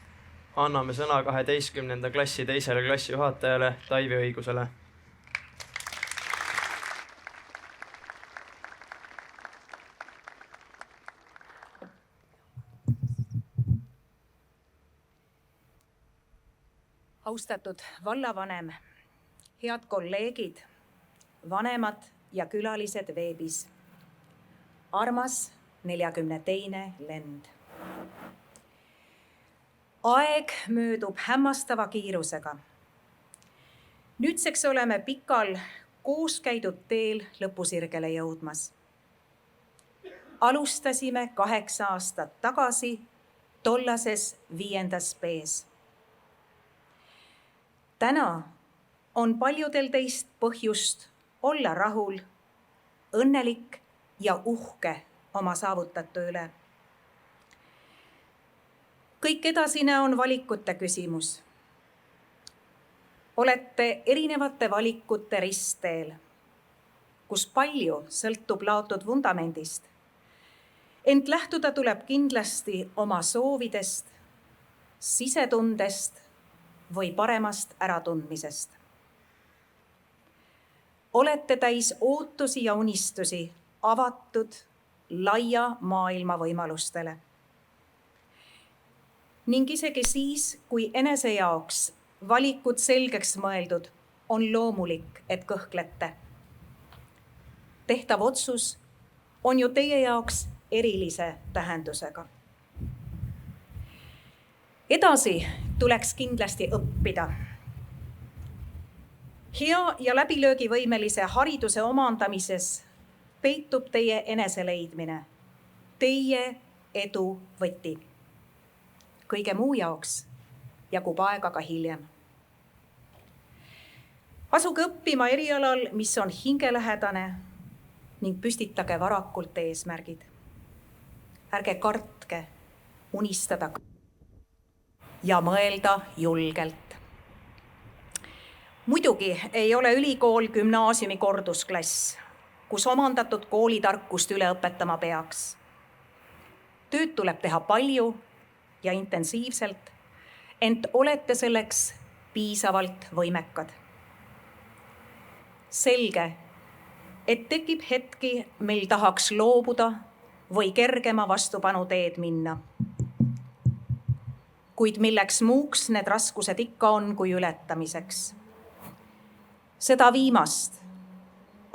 Anname sõna 12. klassi teisele klassijuhatajale Taivi Õigusele. Austatud vallavanem, head kolleegid, vanemad ja külalised veebis. Armas 42. lend. Aeg möödub hämmastava kiirusega. Nüüdseks oleme pikal koos käidud teel lõpusirgele jõudmas. Alustasime 8 aastat tagasi tollases 5. B-s. Täna on paljudel teist põhjust olla rahul, õnnelik ja uhke oma saavutatu üle. Kõik edasine on valikute küsimus. Olete erinevate valikute ristteel, kus palju sõltub laotud vundamendist. Ent lähtuda tuleb kindlasti oma soovidest, sisetundest või paremast äratundmisest. Olete täis ootusi ja unistusi avatud laia maailma võimalustele. Ning isegi siis, kui enese jaoks valikud selgeks mõeldud, on loomulik, et kõhklete. Tehtav otsus on ju teie jaoks erilise tähendusega. Edasi tuleks kindlasti õppida. Hea ja läbilöögivõimelise hariduse omandamises peitub teie eneseleidmine, teie edu võti. Kõige muu jaoks jagub aega ka hiljem. Asuge õppima erialal, mis on hingelähedane ning püstitage varakult eesmärgid. Ärge kartke unistada ja mõelda julgelt. Muidugi ei ole ülikool gümnaasiumi kordusklass, kus omandatud koolitarkust üle õpetama peaks. Tööd tuleb teha palju ja intensiivselt, ent olete selleks piisavalt võimekad. Selge, et tekib hetki, meil tahaks loobuda või kergema vastupanu teed minna. Kuid milleks muuks need raskused ikka on kui ületamiseks. Seda viimast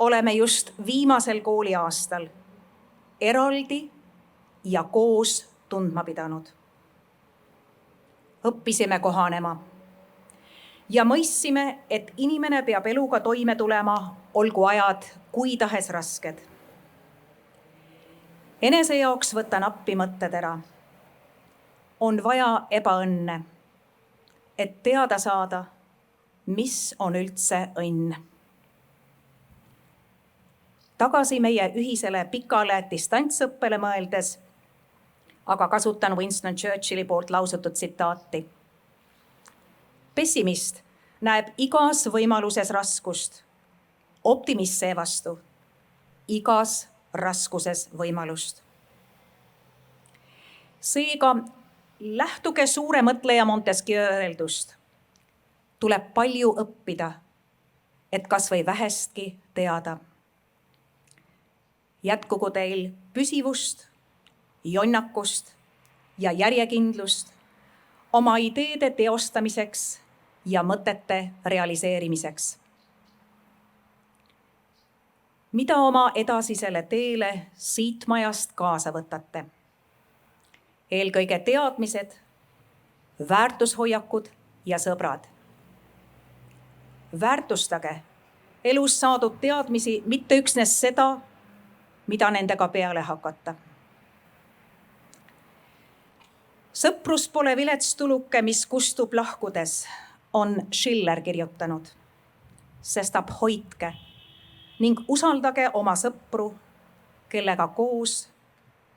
oleme just viimasel kooliaastal eraldi ja koos tundma pidanud. Õppisime kohanema ja mõistsime, et inimene peab eluga toime tulema, olgu ajad kui tahes rasked. Enese jaoks võtan appi mõttetera. On vaja ebaõnne, et teada saada, mis on üldse õnn. Tagasi meie ühisele pikale distantsõppele mõeldes, aga kasutan Winston Churchilli poolt lausutud tsitaati. Pessimist näeb igas võimaluses raskust, optimist seevastu igas raskuses võimalust. Seega lähtuge suure mõtleja Montesquieu öeldust. Tuleb palju õppida, et kas või vähestki teada. Jätkugu teil püsivust, jonnakust ja järjekindlust oma ideede teostamiseks ja mõtete realiseerimiseks. mida oma edasisele teele siit majast kaasa võtate? Eelkõige teadmised, väärtushoiakud ja sõbrad. Väärtustage elus saadud teadmisi, mitte üksnes seda, mida nendega peale hakata. Sõprus pole vilets tuluke, mis kustub lahkudes, on Schiller kirjutanud. Sestap hoidke ning usaldage oma sõpru, kellega koos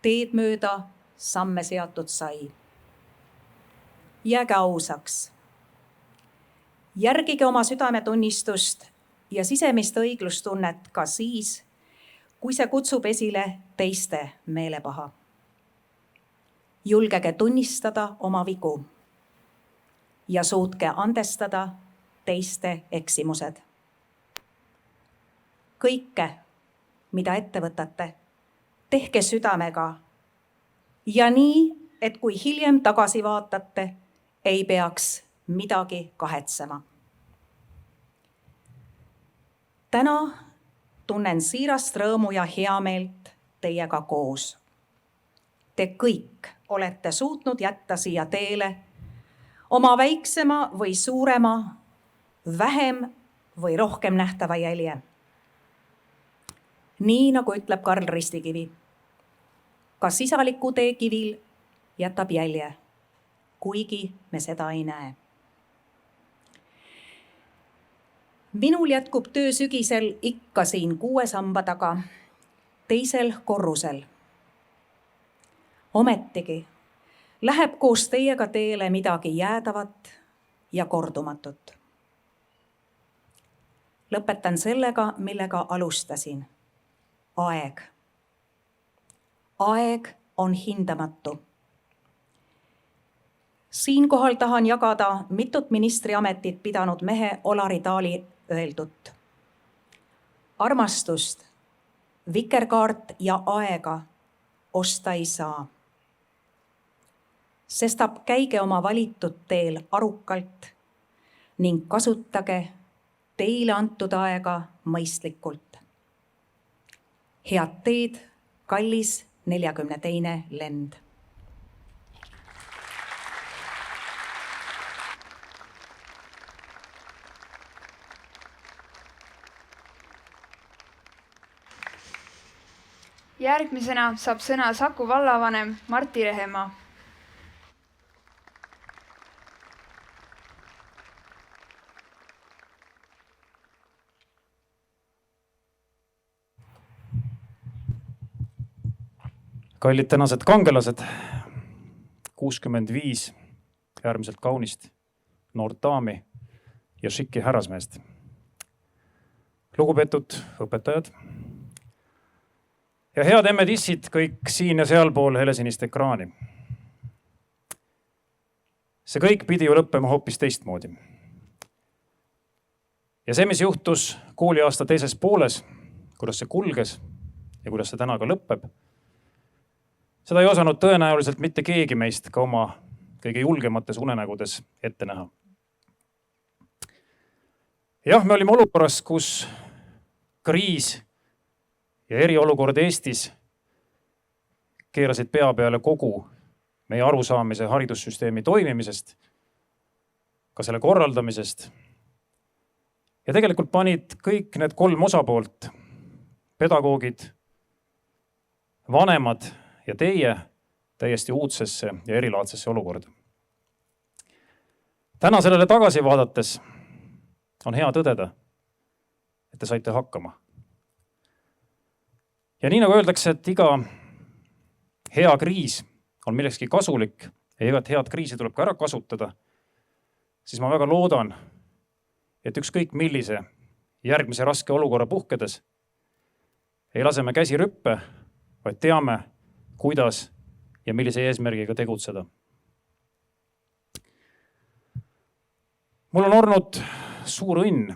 teed mööda samme seatud sai. Jääge ausaks. Järgige oma südametunnistust ja sisemist õiglustunnet ka siis, kui see kutsub esile teiste meelepaha. Julgege tunnistada oma vigu ja suutke andestada teiste eksimused. Kõike, mida ette võtate, tehke südamega ja nii, et kui hiljem tagasi vaatate, ei peaks midagi kahetsema. Täna tunnen siirast rõõmu ja heameelt teiega koos. Te kõik olete suutnud jätta siia teele oma väiksema või suurema, vähem või rohkem nähtava jälje. Nii nagu ütleb Karl Ristikivi, ka sisaliku tee kivil jätab jälje, kuigi me seda ei näe. Minul jätkub töö sügisel ikka siin 6 samba taga, teisel korrusel. Ometigi läheb koos teiega teele midagi jäädavat ja kordumatut. Lõpetan sellega, millega alustasin. Aeg. Aeg on hindamatu. Siinkohal tahan jagada mitut ministriametit pidanud mehe Olari Taali öeldut. Armastust, vikerkaart ja aega osta ei saa. Sestap käige oma valitud teel arukalt ning kasutage teile antud aega mõistlikult. Head teed, kallis 42. lend. Järgmisena saab sõna Saku vallavanem Martti Rehemaa. Kallid tänased kangelased, 65 äärmiselt kaunist noort daami ja šiki härrasmeest. Lugupeetud õpetajad ja head emedissid kõik siin ja sealpool helesinist ekraani. See kõik pidi ju lõppema hoopis teistmoodi. Ja see, mis juhtus kooliaasta teises pooles, kuidas see kulges ja kuidas see täna ka lõppeb, seda ei osanud tõenäoliselt mitte keegi meist ka oma kõige julgemates unenägudes ette näha. Jah, me olime olukorras, kus kriis ja eriolukord Eestis keerasid pea peale kogu meie arusaamise haridussüsteemi toimimisest, ka selle korraldamisest. Ja tegelikult panid kõik need 3 osapoolt, pedagoogid, vanemad ja teie täiesti uudsesse ja erilaadsesse olukorda. Täna sellele tagasi vaadates on hea tõdeda, et te saite hakkama. Ja nii nagu öeldakse, et iga hea kriis on millekski kasulik ja igat head kriisi tuleb ka ära kasutada, siis ma väga loodan, et ükskõik millise järgmise raske olukorra puhkedes ei lase me käsi rüppe, vaid teame, kuidas ja millise eesmärgiga tegutseda. Mul on olnud suur õnn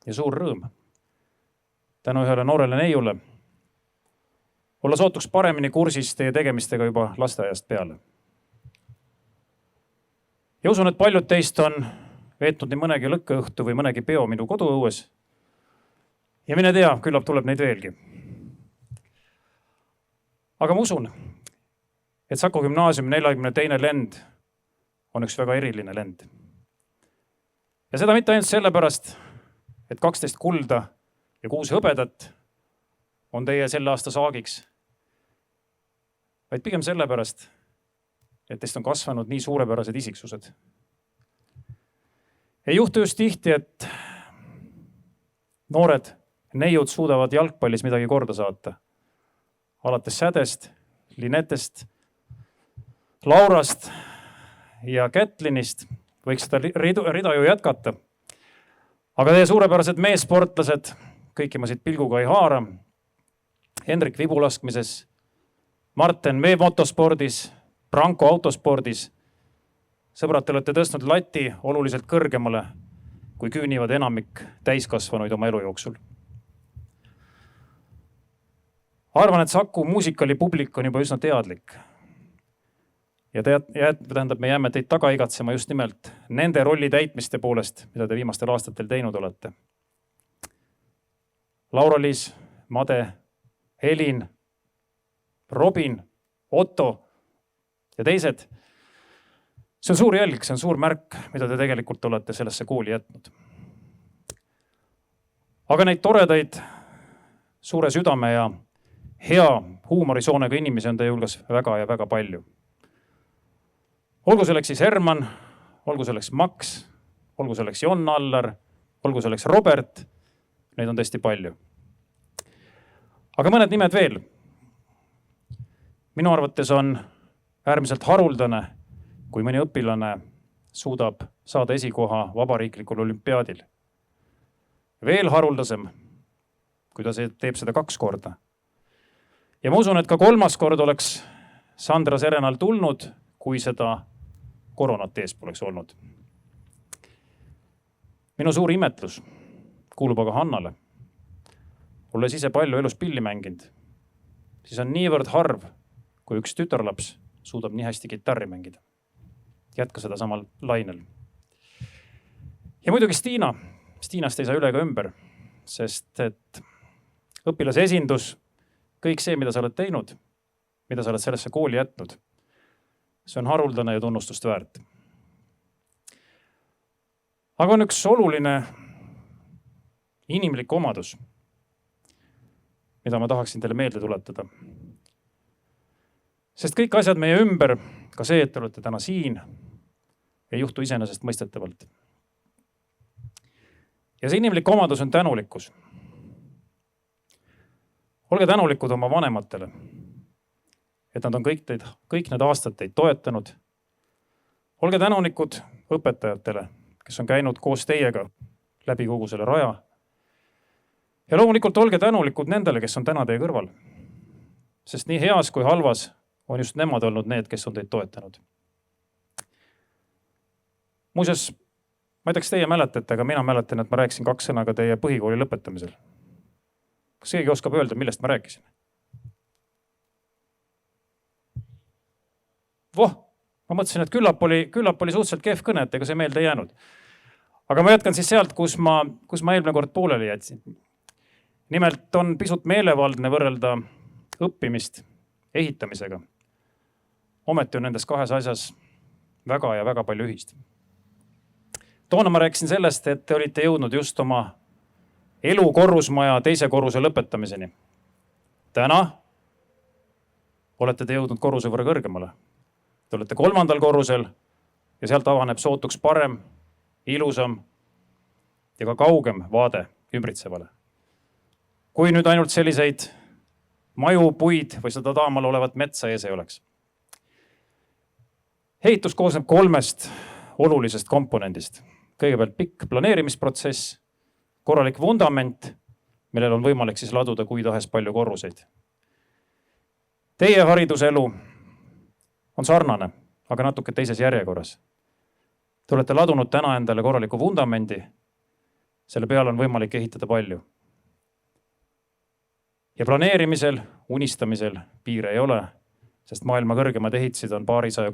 ja suur rõõm tänu ühele noorele neiule olla sootuks paremini kursis teie tegemistega juba lasteaiast peale. Ja usun, et paljud teist on veetnud nii mõnegi lõkkeõhtu või mõnegi peo minu koduõues ja mine tea, küllap tuleb neid veelgi. aga ma usun, et Saku Gümnaasiumi 42. lend on üks väga eriline lend. ja seda mitte ainult sellepärast, et 12 kulda ja 6 hõbedat on teie selle aasta saagiks, vaid pigem sellepärast, et teist on kasvanud nii suurepärased isiksused. Ei juhtu just tihti, et noored neiud suudavad jalgpallis midagi korda saata. Alates Sädest, Linetest, Laurast ja Kätlinist võiks seda rida ju jätkata. Aga teie suurepärased meessportlased kõikimasid pilguga ei haara. Hendrik vibulaskmises, Marten veemotospordis, Branko autospordis. Sõbrad, te olete tõstnud lati oluliselt kõrgemale, kui küünivad enamik täiskasvanuid oma elu jooksul. Arvan, et Saku muusikalipublik on juba üsna teadlik. Ja tähendab, me jääme teid taga igatsema just nimelt nende rolli täitmiste poolest, mida te viimastel aastatel teinud olete. Laura-Liis, Made, Helin, Robin, Otto ja teised. See on suur jälg, see on suur märk, mida te tegelikult olete sellesse kooli jätnud. Aga neid toredaid, suure südame ja hea huumorisoonega inimesi on teie hulgas väga ja väga palju. Olgu selleks siis Herman, olgu selleks Max, olgu selleks Jon Allar, olgu selleks Robert, neid on tõesti palju. Aga mõned nimed veel. Minu arvates on äärmiselt haruldane, kui mõni õpilane suudab saada esikoha vabariiklikul olümpiaadil. Veel haruldasem, kui ta teeb seda 2 korda. Ja ma usun, et ka 3. kord oleks Sandra Serenal tulnud, kui seda koronat ees poleks olnud. Minu suur imetlus kuulub aga Hannale. Olles ise palju elus pilli mänginud, siis on niivõrd harv, kui üks tütarlaps suudab nii hästi kitarri mängida. Jätka seda samal lainel. Ja muidugi Stiina. Stiinast ei saa üle ega ümber, sest et õpilase esindus, kõik see, mida sa oled teinud, mida sa oled sellesse kooli jätnud, see on haruldane ja tunnustust väärt. Aga on üks oluline inimlik omadus, mida ma tahaksin teile meelde tuletada. Sest kõik asjad meie ümber, ka see, et te olete täna siin, ei juhtu iseenesest mõistetavalt. Ja see inimlik omadus on tänulikkus. Olge tänulikud oma vanematele, et nad on kõik need aastad teid toetanud. Olge tänulikud õpetajatele, kes on käinud koos teiega läbi kogu selle raja. Ja loomulikult olge tänulikud nendele, kes on täna teie kõrval. Sest nii heas kui halvas on just nemad olnud need, kes on teid toetanud. Muuseas, ma ei tea, kas teie mäletate, aga mina mäletan, et ma rääkisin 2 sõna ka teie põhikooli lõpetamisel. Kas keegi oskab öelda, millest ma rääkisin? Ma mõtlesin, et küllap oli suhteliselt kehv kõne, et ega see meelde ei jäänud. Aga ma jätkan siis sealt, kus ma eelmine kord pooleli jätsin. Nimelt on pisut meelevaldne võrrelda õppimist ehitamisega. Ometi on nendes 2 asjas väga ja väga palju ühist. Toona ma rääkisin sellest, et te olite jõudnud just oma elu korrusmaja 2. korruse lõpetamiseni. Täna olete te jõudnud korruse võrra kõrgemale. Te olete 3. korrusel ja sealt avaneb sootuks parem, ilusam ja ka kaugem vaade ümbritsevale. Kui nüüd ainult selliseid maju, puid või seda taamal olevat metsa ees ei oleks. Ehitus koosneb 3 olulisest komponendist. Kõigepealt pikk planeerimisprotsess, korralik vundament, millel on võimalik siis laduda kui tahes palju korruseid. Teie hariduselu on sarnane, aga natuke teises järjekorras. Te olete ladunud täna endale korraliku vundamendi, selle peale on võimalik ehitada palju. Ja planeerimisel, unistamisel piire ei ole, sest maailma kõrgemad ehitised on paarisaja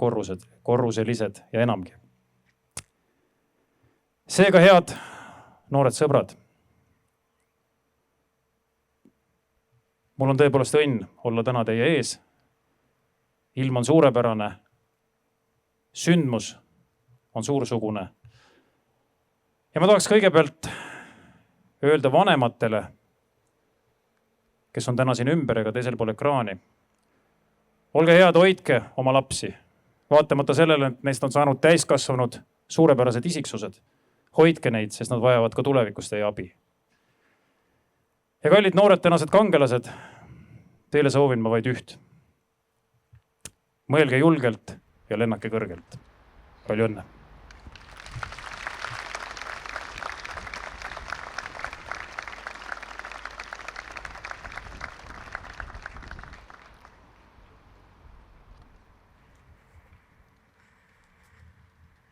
korruselised ja enamgi. Seega, head noored sõbrad, mul on tõepoolest õnn olla täna teie ees. Ilm on suurepärane, sündmus on suursugune. Ja ma tahaks kõigepealt öelda vanematele, kes on täna siin ümber ega teisel pool ekraani. Olge head, hoidke oma lapsi, vaatamata sellele, et neist on saanud täiskasvanud suurepärased isiksused. Hoidke neid, sest nad vajavad ka tulevikus teie abi. Ja kallid noored tänased kangelased, teile soovin ma vaid üht. Mõelge julgelt ja lennake kõrgelt. Palju õnne!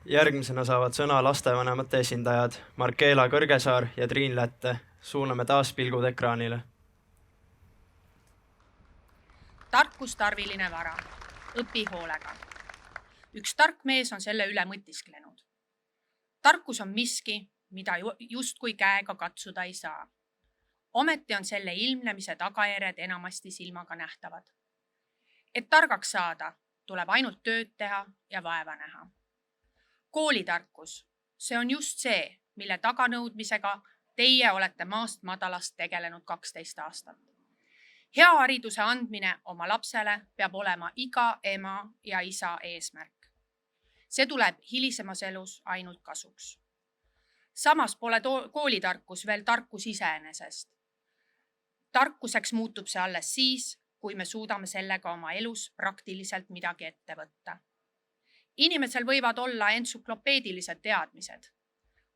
Järgmisena saavad sõna lastevanemate esindajad Markeela Kõrgesaar ja Triin Lätte. Suuname taas pilgud ekraanile. Tarkus tarviline vara. Õpi hoolega. Üks tark mees on selle üle mõtisklenud. Tarkus on miski, mida justkui käega katsuda ei saa. Ometi on selle ilmnemise tagajärjed enamasti silmaga nähtavad. Et targaks saada, tuleb ainult tööd teha ja vaeva näha. Koolitarkus, see on just see, mille taganõudmisega teie olete maast madalast tegelenud 12 aastat. Hea hariduse andmine oma lapsele peab olema iga ema ja isa eesmärk. See tuleb hilisemas elus ainult kasuks. Samas pole koolitarkus veel tarkus iseenesest. Tarkuseks muutub see alles siis, kui me suudame sellega oma elus praktiliselt midagi ette võtta. Inimesel võivad olla entsüklopeedilised teadmised,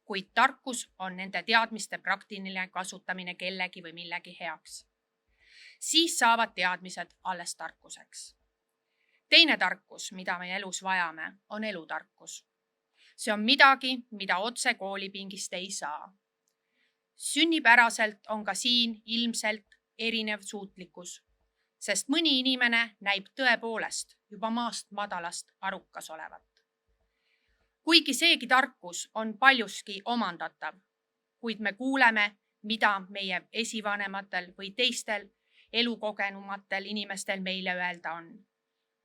kuid tarkus on nende teadmiste praktiline kasutamine kellegi või millegi heaks. Siis saavad teadmised alles tarkuseks. Teine tarkus, mida me elus vajame, on elutarkus. See on midagi, mida otse koolipingist ei saa. Sünnipäraselt on ka siin ilmselt erinev suutlikkus, sest mõni inimene näib tõepoolest juba maast madalast arukas olevat. Kuigi seegi tarkus on paljuski omandatav, kuid me kuuleme, mida meie esivanematel või teistel elukogenumatel inimestel meile öelda on.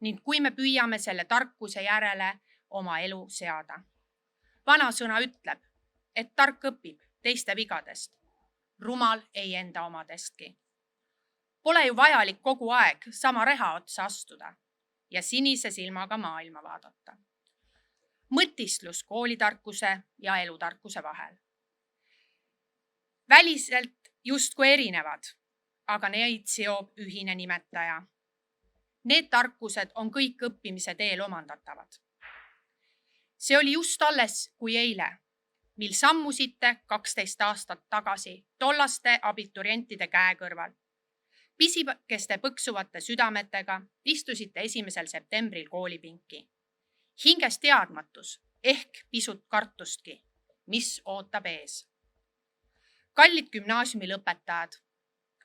Ning kui me püüame selle tarkuse järele oma elu seada. Vana sõna ütleb, et tark õpib teiste vigadest, rumal ei enda omadestki. Pole ju vajalik kogu aeg sama reha otsa astuda ja sinise silmaga maailma vaadata. Mõtistlus koolitarkuse ja elutarkuse vahel. Väliselt justkui erinevad, aga neid seob ühine nimetaja. Need tarkused on kõik õppimise teel omandatavad. See oli just alles kui eile, mil sammusite 12 aastat tagasi tollaste abiturientide käe kõrval. Pisikeste põksuvate südametega istusite 1. septembril koolipinki. Hinges teadmatus ehk pisut kartustki, mis ootab ees. Kallid gümnaasiumi lõpetajad,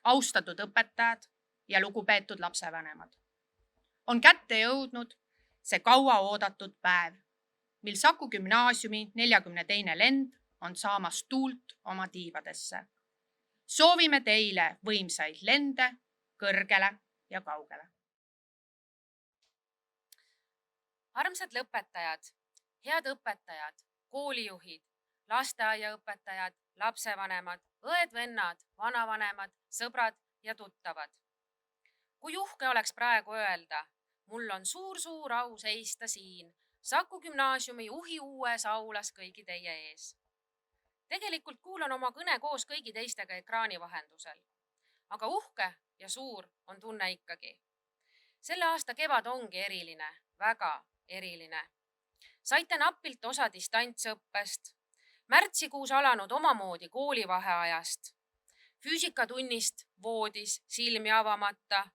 austatud õpetajad ja lugupeetud lapsevanemad. On kätte jõudnud see kaua oodatud päev, mil Saku gümnaasiumi 42. lend on saamas tuult oma tiivadesse. Soovime teile võimsaid lende kõrgele ja kaugele. Armsad lõpetajad, head õpetajad, koolijuhid, lasteaiaõpetajad, lapsevanemad, õed-vennad, vanavanemad, sõbrad ja tuttavad. Kui uhke oleks praegu öelda, mul on suur au seista siin Saku gümnaasiumi juhi uues aulas kõigi teie ees. Tegelikult kuulan oma kõne koos kõigi teistega ekraani vahendusel. Aga uhke ja suur on tunne ikkagi. Selle aasta kevad ongi eriline, väga eriline. Saite napilt osa distantsõppest, märtsikuus alanud omamoodi koolivaheajast, füüsikatunnist voodis silmi avamata,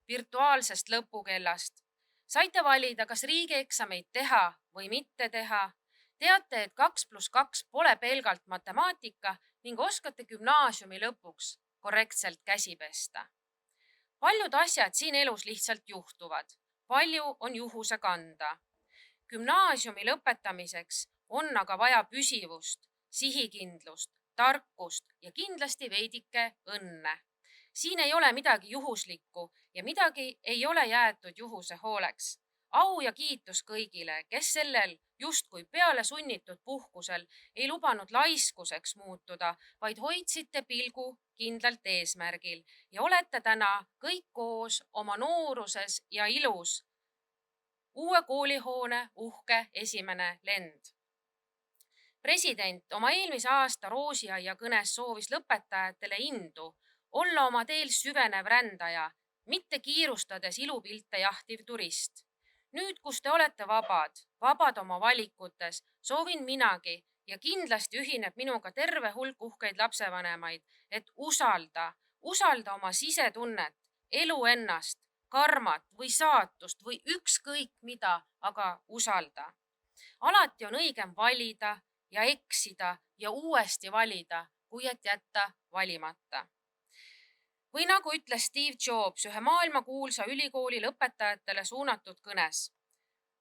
virtuaalsest lõpukellast. Saite valida, kas riigieksameid teha või mitte teha. Teate, et 2+2 pole pelgalt matemaatika ning oskate gümnaasiumi lõpuks korrektselt käsi pesta. Paljud asjad siin elus lihtsalt juhtuvad. Palju on juhuse kanda. Gümnaasiumi lõpetamiseks on aga vaja püsivust, sihikindlust, tarkust ja kindlasti veidike õnne. Siin ei ole midagi juhuslikku ja midagi ei ole jäetud juhuse hooleks. Au ja kiitus kõigile, kes sellel justkui peale sunnitud puhkusel ei lubanud laiskuseks muutuda, vaid hoidsite pilgu kindlalt eesmärgil ja olete täna kõik koos oma nooruses ja ilus. Uue koolihoone uhke esimene lend. President oma eelmise aasta Roosiaia kõnes soovis lõpetajatele indu olla oma teel süvenev rändaja, mitte kiirustades ilupilte jahtiv turist. Nüüd, kus te olete vabad oma valikutes, soovin minagi ja kindlasti ühineb minuga terve hulk uhkeid lapsevanemaid, et usalda oma sisetunnet, elu ennast, karmat või saatust või ükskõik mida, aga usalda. Alati on õigem valida ja eksida ja uuesti valida, kui et jätta valimata. Või nagu ütles Steve Jobs ühe maailmakuulsa ülikooli lõpetajatele suunatud kõnes.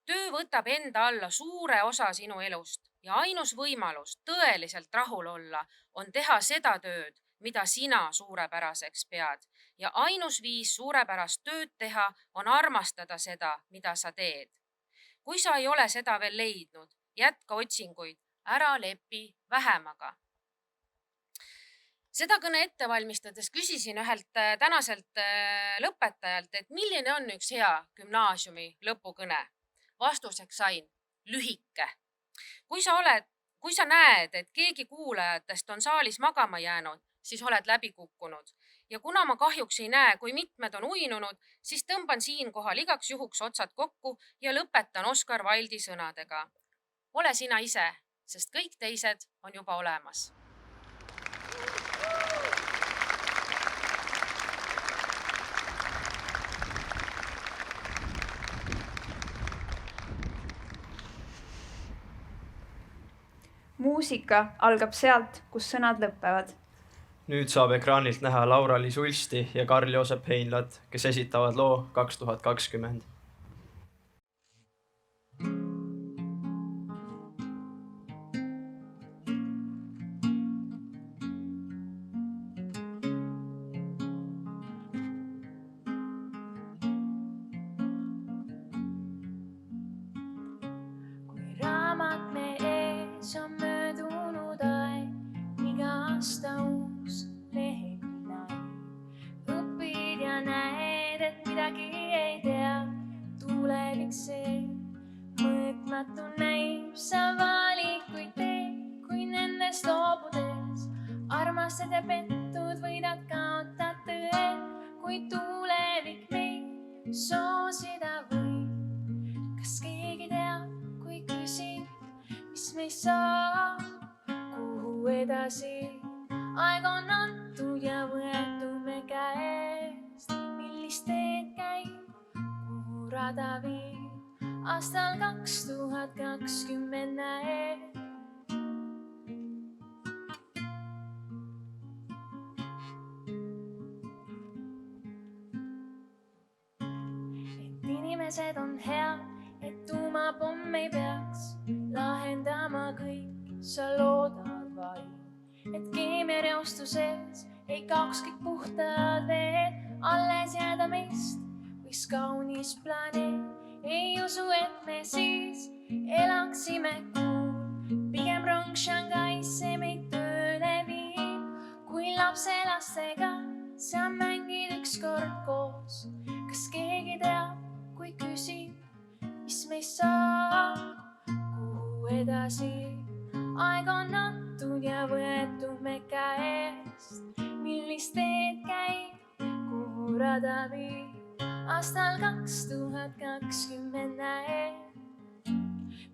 Töö võtab enda alla suure osa sinu elust ja ainus võimalus tõeliselt rahul olla on teha seda tööd, mida sina suurepäraseks pead. Ja ainus viis suurepärast tööd teha on armastada seda, mida sa teed. Kui sa ei ole seda veel leidnud, jätka otsinguid, ära lepi vähemaga. Seda kõne ette valmistades küsisin ühelt tänaselt lõpetajalt, et milline on üks hea gümnaasiumi lõpukõne. Vastuseks sain lühike. Kui sa näed, et keegi kuulajatest on saalis magama jäänud, siis oled läbi kukkunud. Ja kuna ma kahjuks ei näe, kui mitmed on uinunud, siis tõmban siinkohal igaks juhuks otsad kokku ja lõpetan Oscar Wilde'i sõnadega. Ole sina ise, sest kõik teised on juba olemas. Muusika algab sealt, kus sõnad lõppevad. Nüüd saab ekraanilt näha Laura-Liis Ulsti ja Karl-Joosep Heinlat, kes esitavad loo 2020. Armastad ja pettud, võidad kaotad tõe, kui tulevik meid soosida võib. Kas keegi teab, kui küsin, mis meist saab, kuhu edasi? Aeg on antud ja võetud me käest, millist teed käib, kuhu rada viib. Aastal 2020 näeb. Inimesed on head, et tuumapomm ei peaks lahendama kõik, sa loodad vaid, et keemiareostuses ei kaoks kõik puhtad veed, alles jääda meist võiks kaunis planeet. Ei usu, et me siis elaksime kuul, pigem rong Shanghaisse meid tööle viib, kui lapselastega sa mängid ükskord koos. Kas keegi teab, kui küsin, mis meist saab, kuhu edasi? Aeg on antud ja võetud me käest, millist teed käib, kuhu rada viib. Aastal 2020 näeb.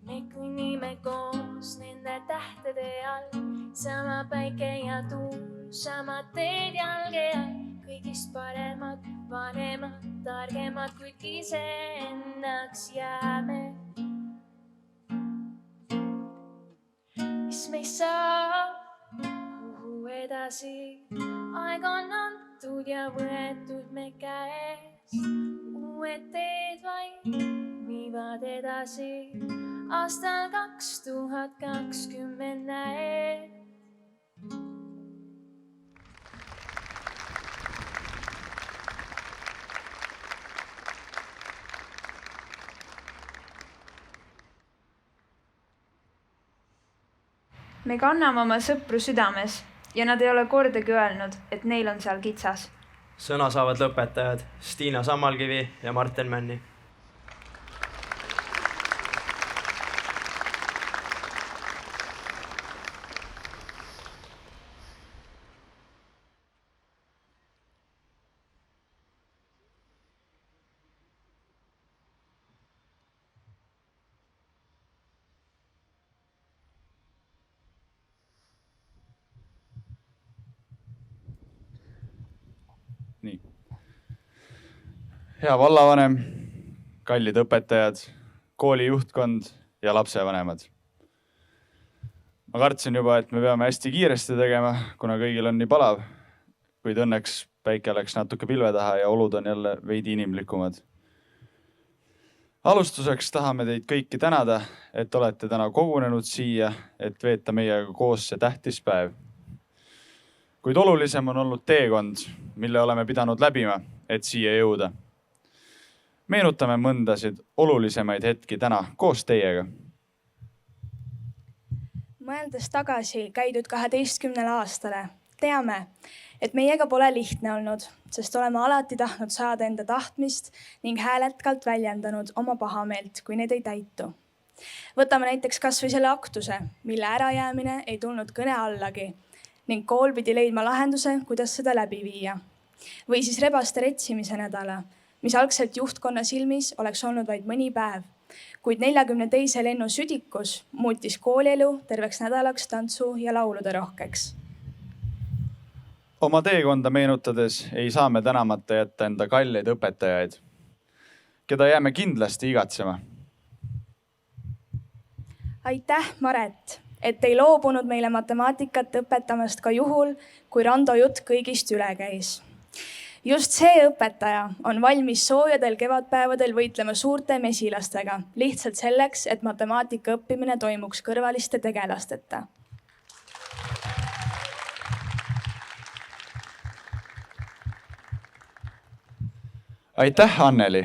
Me kõnnime koos nende tähtede all, sama päike ja tuul, sama teed jalge all. Kõigist paremad, vanemad, targemad, kuid iseennaks jääme. Mis meist saab, kuhu edasi? Aeg on antud ja võetud me käest. Uued teed vaid viivad edasi. Aastal 2020 näeb. me kanname oma sõpru südames ja nad ei ole kordagi öelnud, et neil on seal kitsas. Sõna saavad lõpetajad Stiina Sammalkivi ja Martin Männi. Nii. Hea vallavanem, kallid õpetajad, kooli juhtkond ja lapsevanemad. Ma kartsin juba, et me peame hästi kiiresti tegema, kuna kõigil on nii palav, kuid õnneks päike läks natuke pilve taha ja olud on jälle veidi inimlikumad. Alustuseks tahame teid kõiki tänada, et olete täna kogunenud siia, et veeta meiega koos see tähtis päev. Kuid olulisem on olnud teekond, mille oleme pidanud läbima, et siia jõuda. Meenutame mõndasid olulisemaid hetki täna koos teiega. Mõeldes tagasi käidud 12 aastale, teame, et meiega pole lihtne olnud, sest oleme alati tahtnud saada enda tahtmist ning hääletkalt väljendanud oma pahameelt, kui need ei täitu. Võtame näiteks kas või selle aktuse, mille ärajäämine ei tulnud kõne allagi ning kool pidi leidma lahenduse, kuidas seda läbi viia. Või siis rebaste retsimise nädala, mis algselt juhtkonna silmis oleks olnud vaid mõni päev, kuid 42. lennu südikus muutis koolielu terveks nädalaks tantsu ja laulude rohkeks. Oma teekonda meenutades ei saa me tänamata jätta enda kalleid õpetajaid, keda jääme kindlasti igatsema. Aitäh, Maret, et ei loobunud meile matemaatikat õpetamast ka juhul, kui Rando jutt kõigist üle käis. Just see õpetaja on valmis soojadel kevadpäevadel võitlema suurte mesilastega, lihtsalt selleks, et matemaatika õppimine toimuks kõrvaliste tegelasteta. Aitäh, Anneli,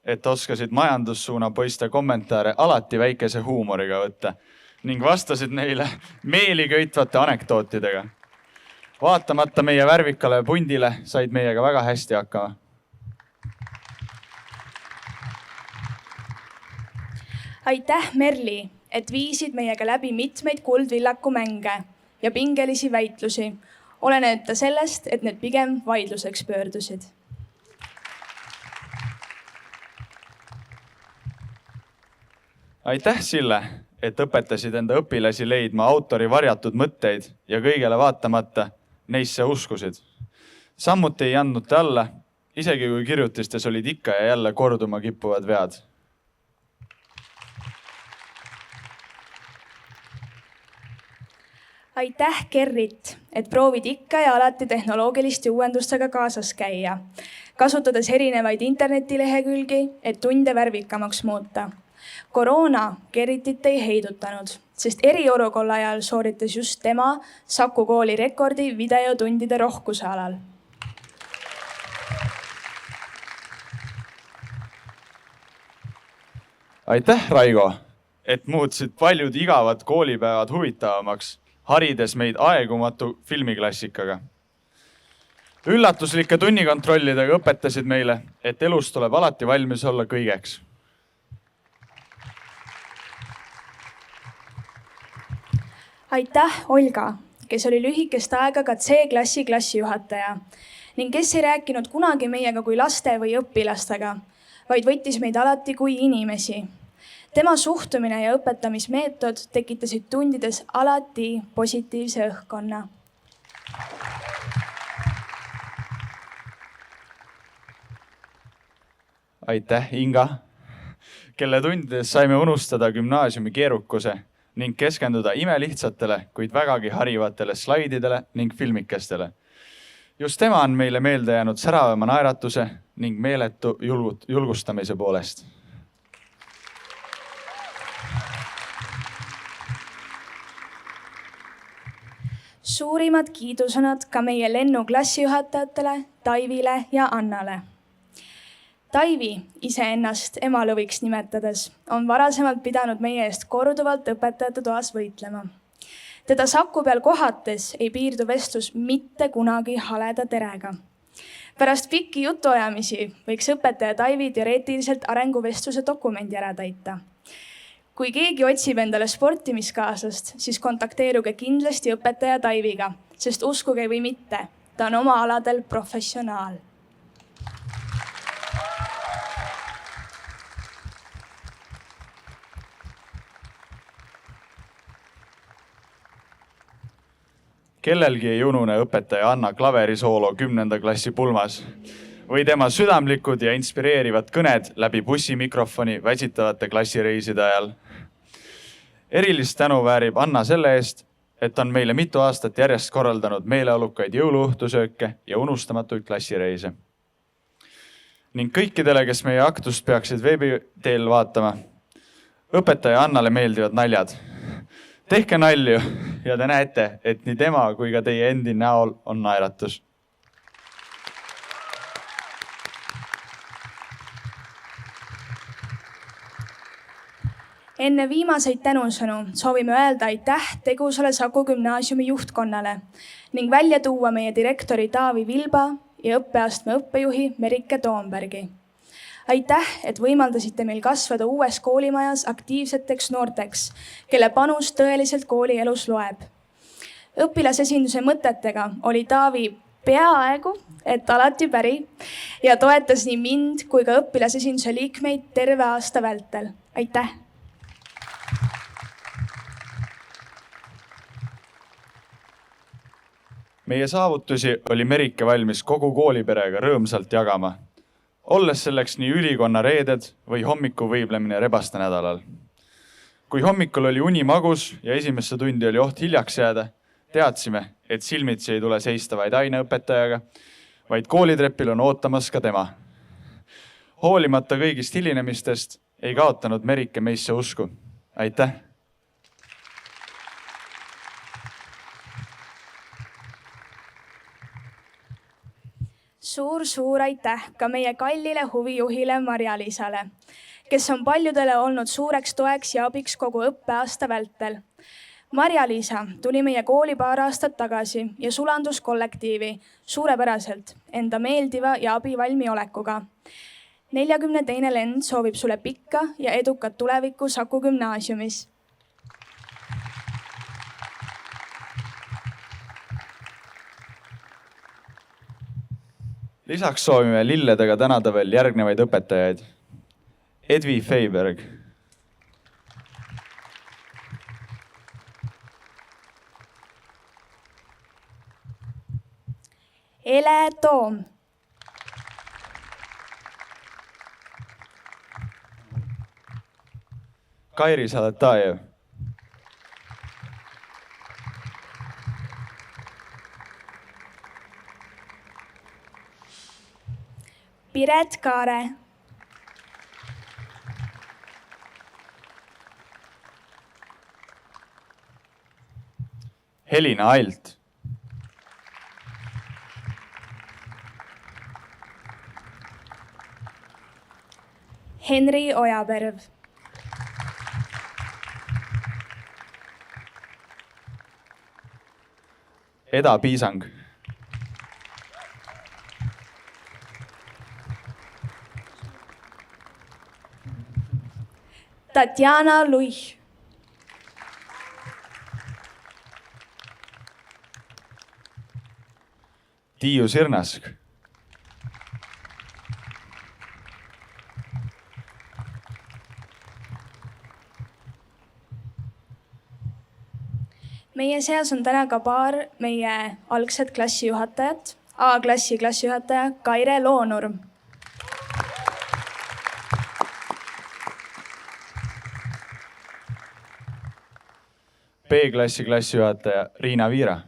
et oskasid majandussuuna poiste kommentaare alati väikese huumoriga võtta ning vastasid neile meeli köitvate anekdootidega. Vaatamata meie värvikale pundile said meiega väga hästi hakkama. Aitäh, Merli, et viisid meiega läbi mitmeid kuldvillaku mänge ja pingelisi väitlusi, olenemata sellest, et need pigem vaidluseks pöördusid. Aitäh, Sille, et õpetasid enda õpilasi leidma autori varjatud mõtteid ja kõigele vaatamata neisse uskusid. Samuti ei andnud te alla, isegi kui kirjutistes olid ikka ja jälle korduma kippuvad vead. Aitäh, Gerrit, et proovid ikka ja alati tehnoloogiliste uuendustega kaasas käia, kasutades erinevaid internetilehekülgi, et tunde värvikamaks muuta. Koroona Gerritit ei heidutanud, sest eriolukorra ajal sooritas just tema Saku kooli rekordi videotundide rohkuse alal. Aitäh, Raigo, et muutsid paljud igavad koolipäevad huvitavamaks, harides meid aegumatu filmiklassikaga. Üllatuslike tunnikontrollidega õpetasid meile, et elus tuleb alati valmis olla kõigeks. Aitäh, Olga, kes oli lühikest aega ka C-klassi klassijuhataja ning kes ei rääkinud kunagi meiega kui laste või õpilastega, vaid võttis meid alati kui inimesi. Tema suhtumine ja õpetamismeetod tekitasid tundides alati positiivse õhkkonna. Aitäh, Inga, kelle tundides saime unustada gümnaasiumi keerukuse ning keskenduda imelihtsatele, kuid vägagi harivatele slaididele ning filmikestele. Just tema on meile meelde jäänud säravama naeratuse ning meeletu julgustamise poolest. Suurimad kiidusõnad ka meie lennu klassijuhatajatele, Taivile ja Annale. Taivi iseennast emalõviks nimetades on varasemalt pidanud meie eest korduvalt õpetajate toas võitlema. teda Saku peal kohates ei piirdu vestlus mitte kunagi haleda terega. Pärast pikki jutuajamisi võiks õpetaja Taivi teoreetiliselt arenguvestluse dokumendi ära täita. Kui keegi otsib endale sportimiskaaslast, siis kontakteeruge kindlasti õpetaja Taiviga, sest uskuge või mitte, ta on oma aladel professionaal. Kellelgi ei unune õpetaja Anna klaverisoolo 10. klassi pulmas või tema südamlikud ja inspireerivad kõned läbi bussimikrofoni väsitavate klassireiside ajal. Erilist tänu väärib Anna selle eest, et on meile mitu aastat järjest korraldanud meeleolukaid jõuluõhtusööke ja unustamatuid klassireise. Ning kõikidele, kes meie aktust peaksid veebi teel vaatama, õpetaja Annale meeldivad naljad. Tehke nalju ja te näete, et nii tema kui ka teie endi näol on naeratus. Enne viimaseid tänusõnu soovime öelda aitäh tegusale Saku gümnaasiumi juhtkonnale ning välja tuua meie direktori Taavi Vilba ja õppeastme õppejuhi Merike Toombergi. Aitäh, et võimaldasite meil kasvada uues koolimajas aktiivseteks noorteks, kelle panus tõeliselt koolielus loeb. Õpilasesinduse mõtetega oli Taavi peaaegu, et alati päri ja toetas nii mind kui ka õpilasesinduse liikmeid terve aasta vältel. Aitäh! Meie saavutusi oli Merike valmis kogu kooliperega rõõmsalt jagama, olles selleks nii ülikonna reeded või hommikuvõiblemine rebaste nädalal. Kui hommikul oli uni magus ja esimesse tundi oli oht hiljaks jääda, teadsime, et silmitsi ei tule seista vaid aineõpetajaga, vaid koolitrepil on ootamas ka tema. Hoolimata kõigist hilinemistest ei kaotanud Merike meisse usku. Aitäh! Suur aitäh ka meie kallile huvijuhile Marja-Liisale, kes on paljudele olnud suureks toeks ja abiks kogu õppeaasta vältel. Marja-Liisa tuli meie kooli paar aastat tagasi ja sulandus kollektiivi suurepäraselt enda meeldiva ja abivalmi olekuga. 42. lend soovib sulle pikka ja edukat tulevikku Saku gümnaasiumis. Lisaks soovime lilledega tänada veel järgnevaid õpetajaid. Edvi Feiberg, Ele Toom, Kairi Salatajev, Piret Kaare, Helina Ailt, Henri Ojaperv, Eda Piisang, Tatjana Luih, Tiiu Sirnask, meie seas on täna ka paar meie algset klassijuhatajat, A-klassi klassijuhataja Kaire Loonurm, B-klassi klassijuhataja Riina Viira,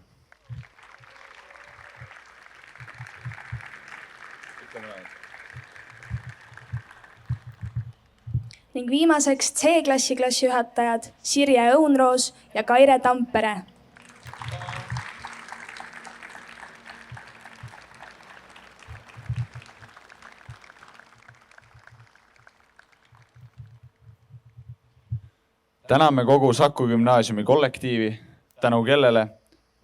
ning viimaseks C-klassi klassijuhatajad Sirje Õunroos ja Kaire Tampere. täname kogu Saku gümnaasiumi kollektiivi, tänu kellele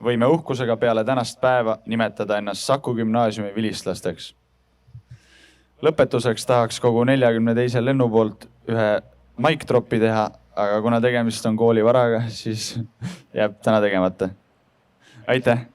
võime uhkusega peale tänast päeva nimetada ennast Saku Gümnaasiumi vilistlasteks. Lõpetuseks tahaks kogu 42. lennu poolt ühe mic dropi teha, aga kuna tegemist on kooli varaga, siis jääb täna tegemata. Aitäh!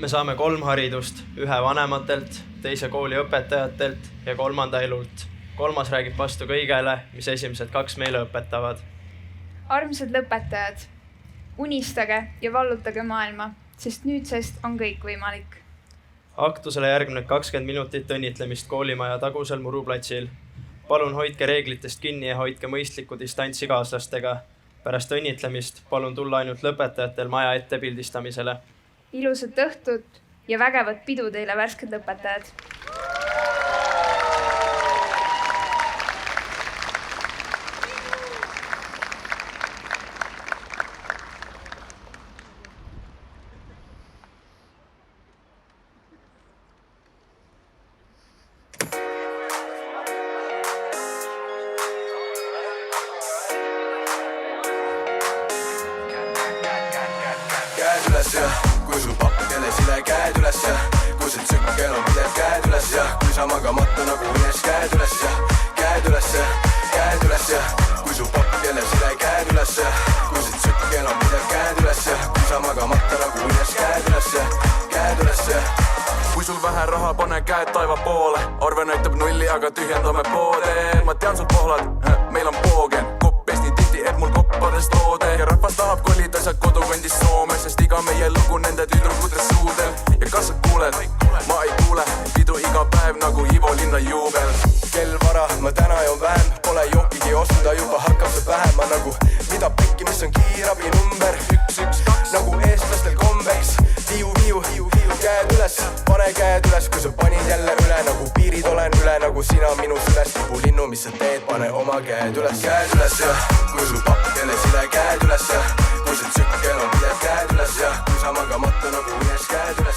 Me saame 3 haridust, ühe vanematelt, teise kooli õpetajatelt ja 3. elult. 3. räägib vastu kõigele, mis esimesed 2 meile õpetavad. Armsad lõpetajad, unistage ja vallutage maailma, sest nüüdsest on kõik võimalik. Aktusele järgneb 20 minutit õnnitlemist koolimaja tagusel Muruplatsil. Palun hoidke reeglitest kinni ja hoidke mõistlikku distantsi kaaslastega. Pärast õnnitlemist palun tulla ainult lõpetajatel maja ette pildistamisele. Ilusat õhtut ja vägevat pidu teile värsked lõpetajad. Käed üles ja kui sul pappidele sile käed üles ja kui see tsükkel on pidev käed üles ja kui sa magamata nagu unes käed üles ja käed üles ja käed üles ja kui sul pappidele sile käed üles ja kui see tsükkel on pidev käed üles ja kui sa magamata nagu unes käed üles ja käed üles ja kui sul vähe raha, pane käed taiva poole arve näitab 0, aga tühjendame poode ma tean sul pohlad, meil on poogen nii tihti, et mul koppadest toode ja rahvas tahab kolida sealt kodukondist Soome, sest iga meie lugu nende tüdrukute suudel ja kas sa kuuled? Ma ei kuule, pidu iga päev nagu Ivo Linna juubel. Kell vara, ma täna joon vähem, pole jookigi ostuda, juba hakkab see pähema nagu mida pekki, mis on kiirabi number 112 nagu eestlastel kombeks. Viu, käed üles, pane käed üles, kui sa panid jälle üle nagu piirid olen üle nagu sina minu süles. Tibu linnu, mis sa teed, pane oma käed üles ja kui sul pappidele sile käed üles ja kui see tsükkel on pidev käed üles ja kui sa magamata nagu unes käed üles.